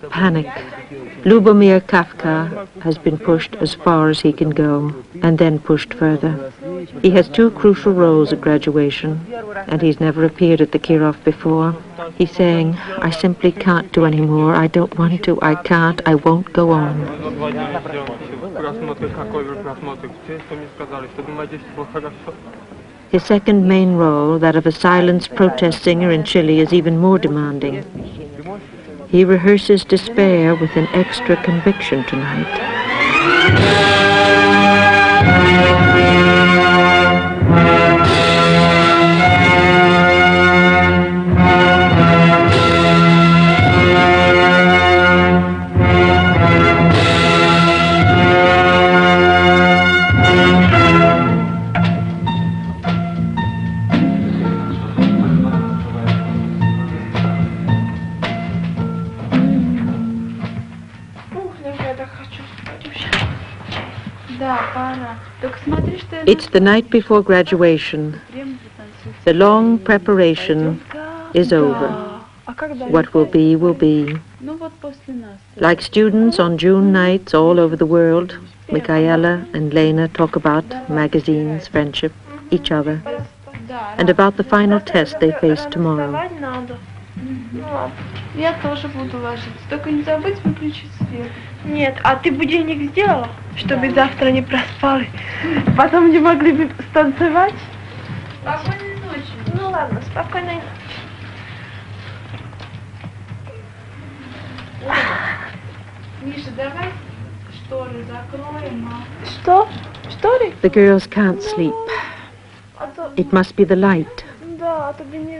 Panic. Lubomir Kafka has been pushed as far as he can go, and then pushed further. He has 2 crucial roles at graduation, and he's never appeared at the Kirov before. He's saying, I simply can't do any more, I don't want to, I can't, I won't go on. His second main role, that of a silenced protest singer in Chile, is even more demanding. He rehearses despair with an extra conviction tonight. It's the night before graduation. The long preparation is over. What will be, will be. Like students on June nights all over the world, Michaela and Lena talk about magazines, friendship, each other, and about the final test they face tomorrow. Я тоже буду ложиться. Только не забудь выключить свет. Нет, а ты будильник сделала, чтобы завтра не проспали? Потом не могли бы станцевать? Спокойной ночи. Ну ладно, спокойной ночи. Миша, давай шторы закроем. Что? Шторы? The girls can't sleep. It must be the light. Да, а то бы не...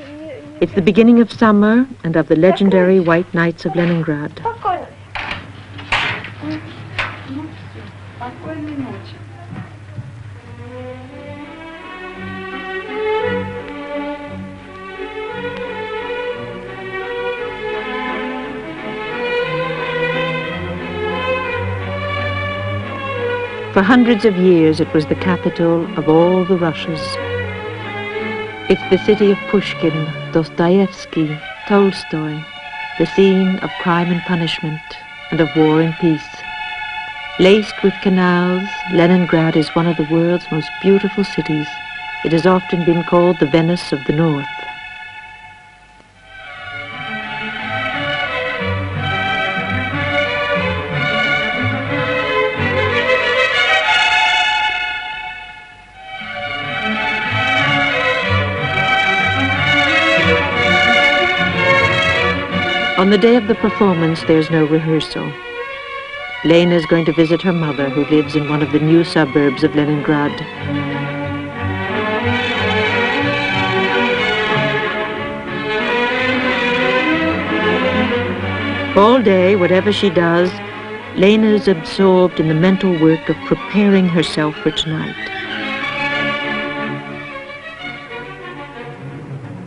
It's the beginning of summer and of the legendary White Nights of Leningrad. Спокойно. Спокойной ночи. For hundreds of years it was the capital of all the Russias. It's the city of Pushkin, Dostoevsky, Tolstoy, the scene of crime and punishment and of war and peace. Laced with canals, Leningrad is one of the world's most beautiful cities. It has often been called the Venice of the North. On the day of the performance, there's no rehearsal. Lena is going to visit her mother, who lives in one of the new suburbs of Leningrad. All day, whatever she does, Lena is absorbed in the mental work of preparing herself for tonight.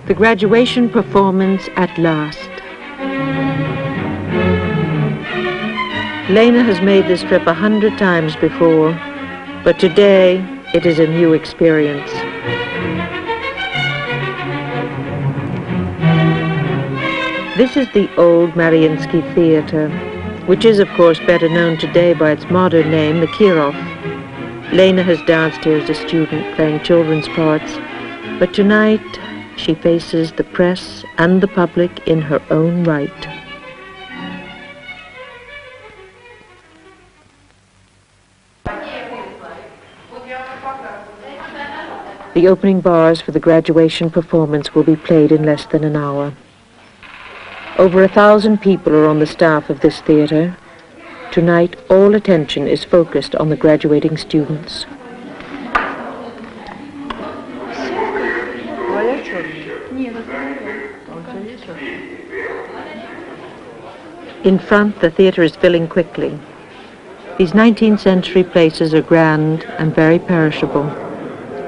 The graduation performance at last. Lena has made this trip 100 times before, but today it is a new experience. This is the old Mariinsky Theater, which is of course better known today by its modern name, the Kirov. Lena has danced here as a student, playing children's parts, but tonight she faces the press and the public in her own right. The opening bars for the graduation performance will be played in less than an hour. Over 1,000 people are on the staff of this theater. Tonight, all attention is focused on the graduating students. In front, the theater is filling quickly. These 19th century places are grand and very perishable.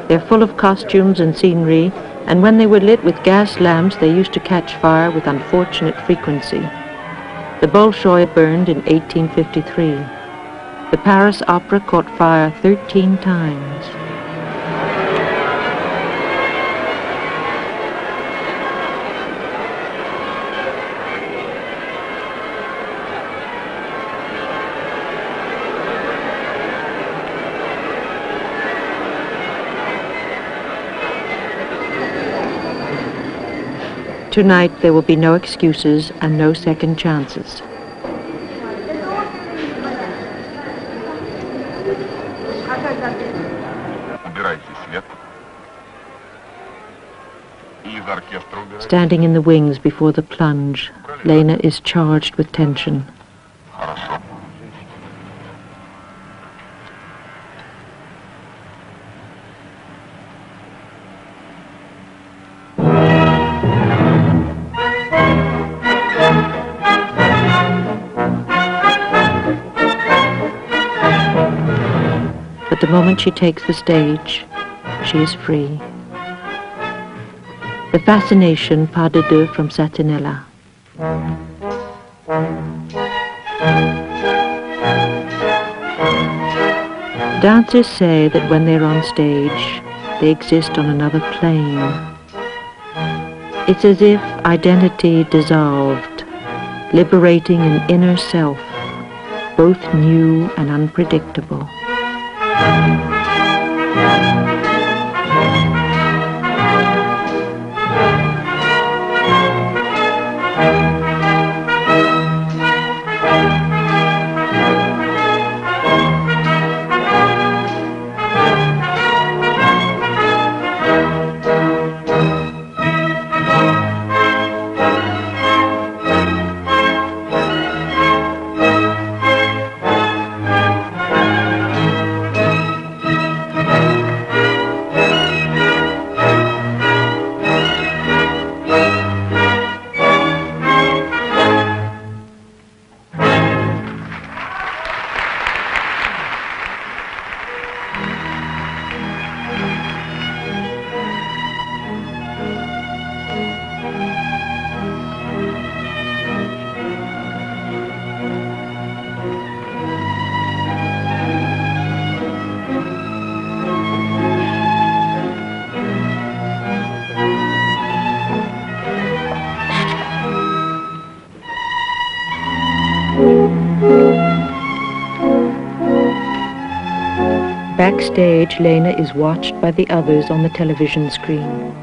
They're full of costumes and scenery, and when they were lit with gas lamps, they used to catch fire with unfortunate frequency. The Bolshoi burned in 1853. The Paris Opera caught fire 13 times. Tonight, there will be no excuses and no second chances. Standing in the wings before the plunge, Lena is charged with tension. But the moment she takes the stage, she is free. The fascination pas de deux from Satinella. Dancers say that when they're on stage, they exist on another plane. It's as if identity dissolved, liberating an inner self, both new and unpredictable. Backstage, Lena is watched by the others on the television screen.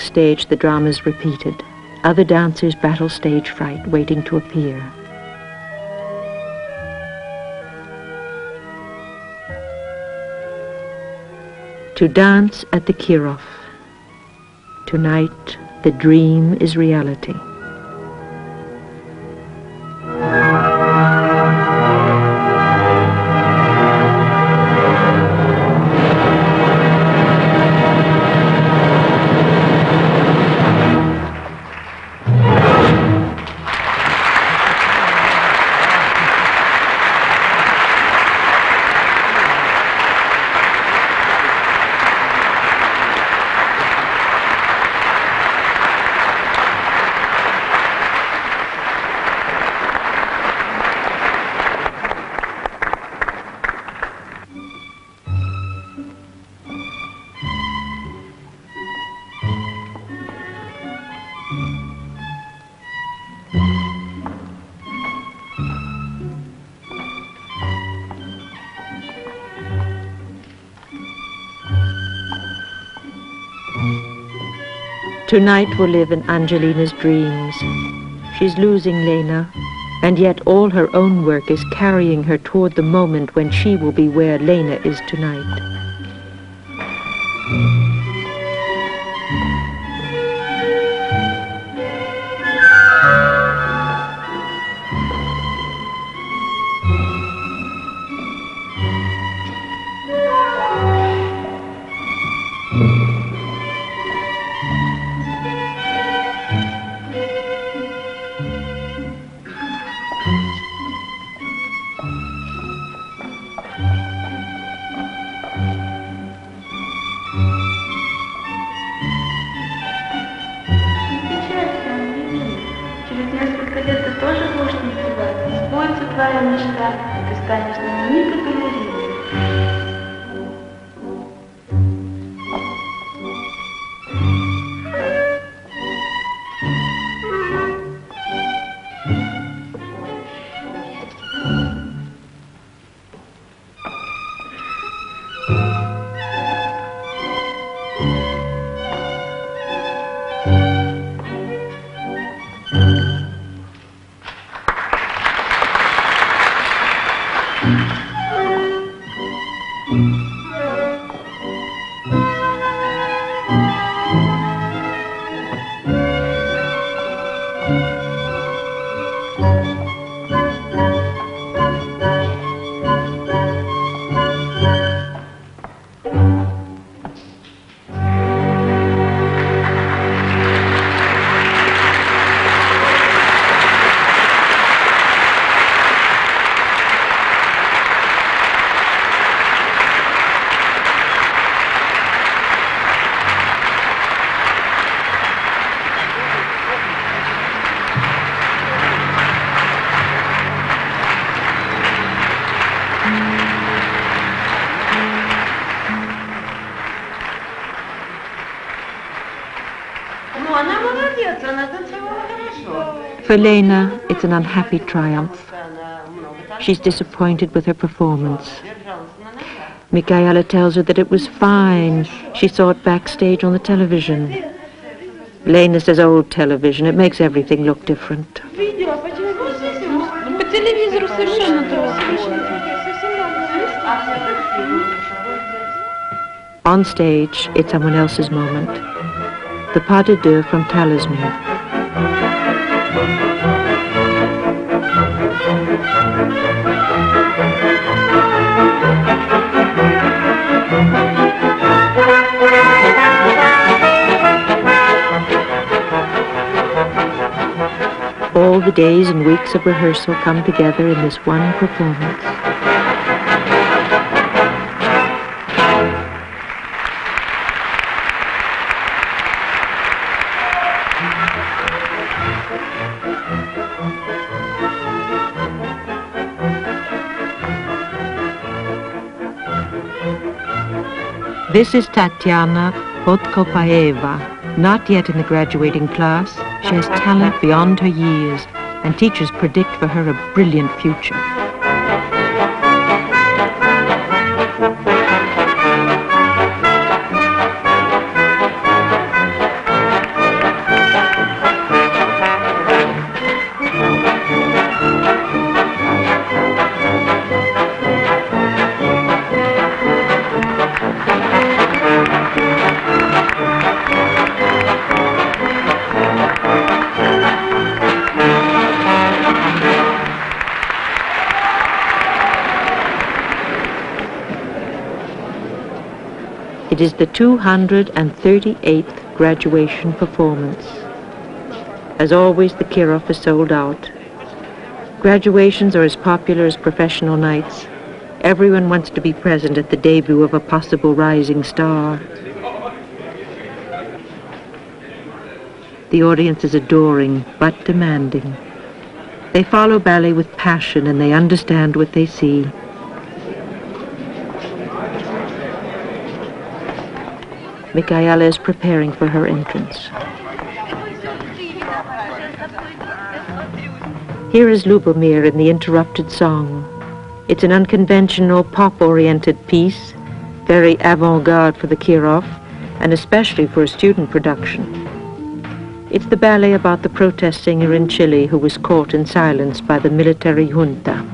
backstage, the drama's repeated. Other dancers battle stage fright, waiting to appear. To dance at the Kirov. Tonight, the dream is reality. Tonight will live in Angelina's dreams. She's losing Lena, and yet all her own work is carrying her toward the moment when she will be where Lena is tonight. For Lena, it's an unhappy triumph. She's disappointed with her performance. Michaela tells her that it was fine. She saw it backstage on the television. Lena says, old television, it makes everything look different. On stage, it's someone else's moment. The pas de deux from Talisman. All the days and weeks of rehearsal come together in this one performance. This is Tatiana Podkopaeva, not yet in the graduating class. She has talent beyond her years, and teachers predict for her a brilliant future. It is the 238th graduation performance. As always, the Kirov is sold out. Graduations are as popular as professional nights. Everyone wants to be present at the debut of a possible rising star. The audience is adoring, but demanding. They follow ballet with passion and they understand what they see. Michaela is preparing for her entrance. Here is Lubomir in the interrupted song. It's an unconventional, pop-oriented piece, very avant-garde for the Kirov, and especially for a student production. It's the ballet about the protest singer in Chile who was caught in silence by the military junta.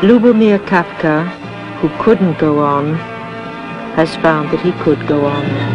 Lubomir Kafka, who couldn't go on, has found that he could go on.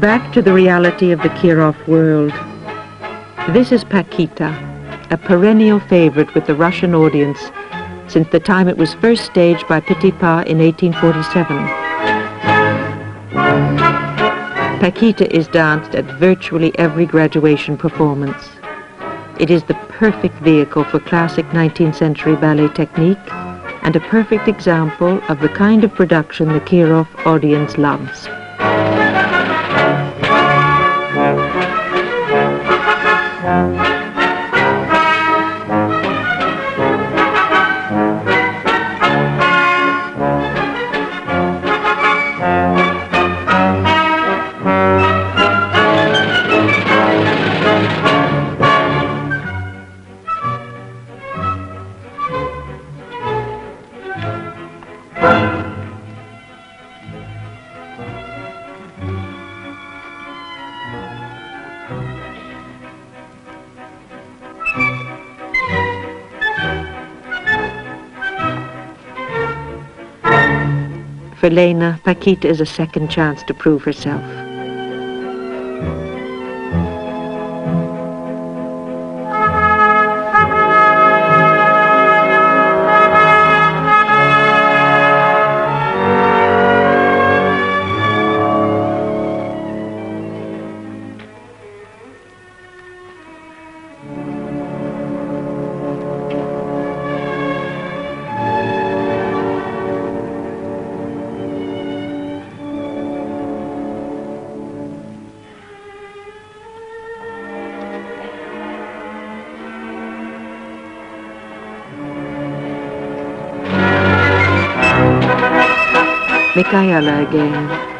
Back to the reality of the Kirov world. This is Paquita, a perennial favorite with the Russian audience since the time it was first staged by Petipa in 1847. Paquita is danced at virtually every graduation performance. It is the perfect vehicle for classic 19th century ballet technique and a perfect example of the kind of production the Kirov audience loves. For Elena, Paquita is a second chance to prove herself. Michaela again.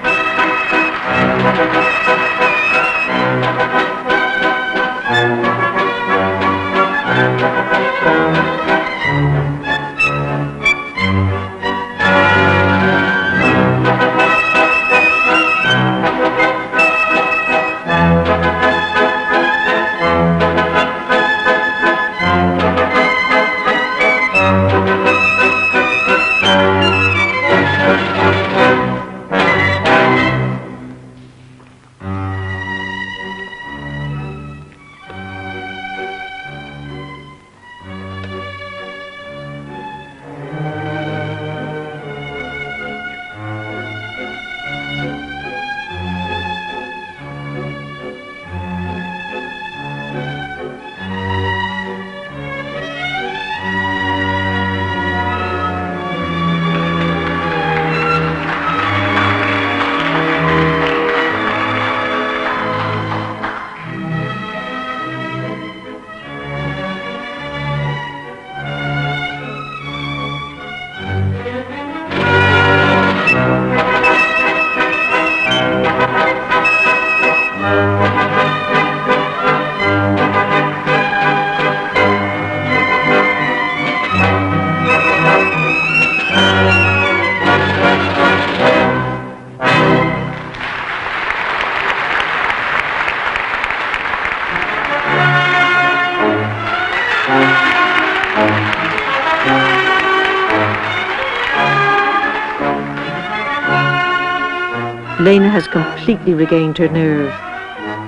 Lena has completely regained her nerve.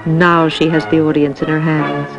Now she has the audience in her hands.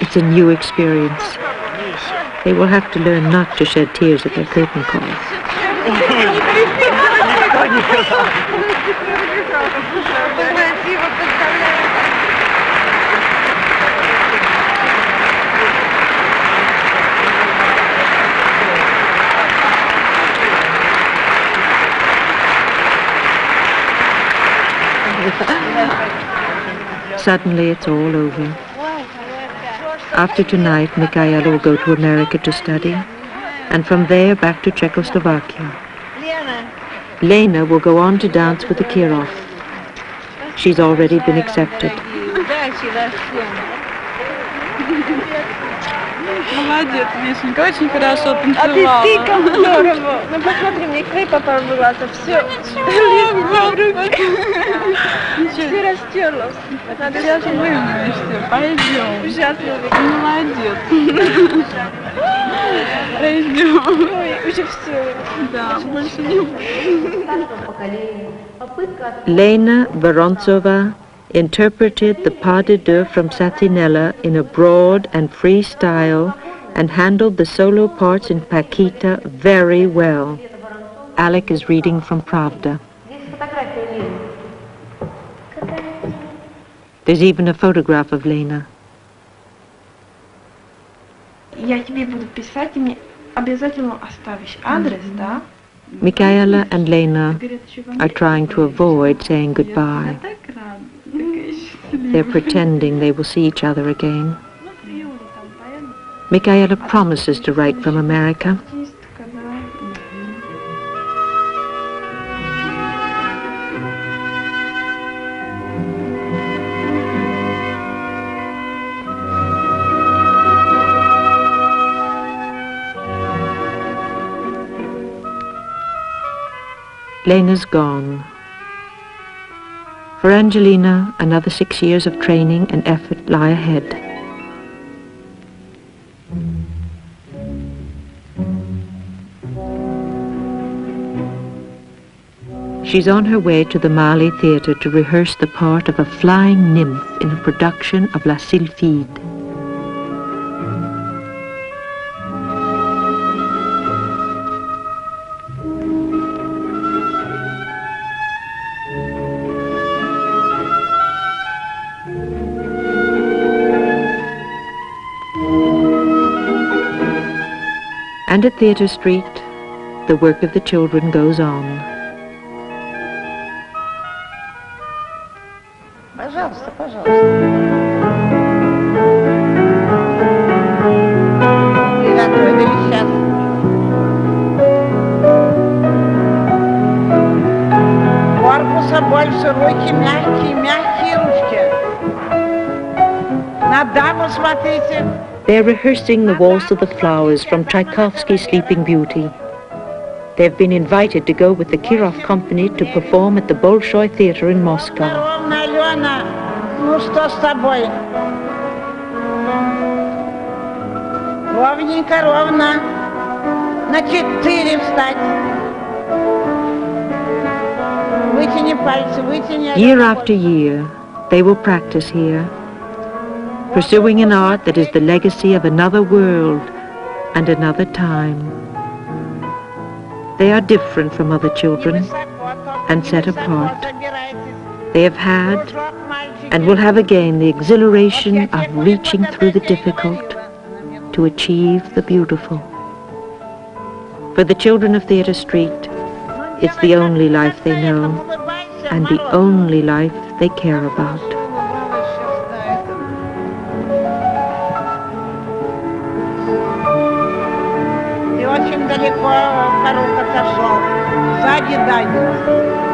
It's a new experience. They will have to learn not to shed tears at their curtain calls. Suddenly it's all over. After tonight, Michaela will go to America to study, and from there back to Czechoslovakia. Lena will go on to dance with the Kirov. She's already been accepted. Молодец, Вишенька, очень хорошо танцевала. А ты как здорово. Ну посмотри, мне крепа порвала-то все. Ты растерлась. Надо Сейчас вымоешься, пойдем. ужасно. Молодец. Пойдем. Ой, уже все. Да, больше не буду. Lena Vorontsova interpreted the pas de deux from Satinella in a broad and free style and handled the solo parts in Paquita very well. Alec is reading from Pravda. There's even a photograph of Lena. Я тебе буду писать, и мне обязательно оставишь адрес, да? Michaela and Lena are trying to avoid saying goodbye. They're pretending they will see each other again. Michaela promises to write from America. Lena's gone. For Angelina, another 6 years of training and effort lie ahead. She's on her way to the Mali Theatre to rehearse the part of a flying nymph in a production of La Sylphide. And at Theatre Street, the work of the children goes on. Пожалуйста, пожалуйста. Приготовили сейчас. Корпуса больше, руки мягкие, мягкие ручки. На даму смотрите. They're rehearsing the Waltz of the Flowers from Tchaikovsky's Sleeping Beauty. They've been invited to go with the Kirov Company to perform at the Bolshoi Theatre in Moscow. Ровно, Елена, ну что с тобой? Ровненько, ровно. На 4 встать. Вытяни пальцы, вытяни. Year after year, they will practice here, pursuing an art that is the legacy of another world and another time. They are different from other children and set apart. They have had and will have again the exhilaration of reaching through the difficult to achieve the beautiful. For the children of Theatre Street, it's the only life they know and the only life they care about. Ты очень далеко, коробка отошел. Сзади дай.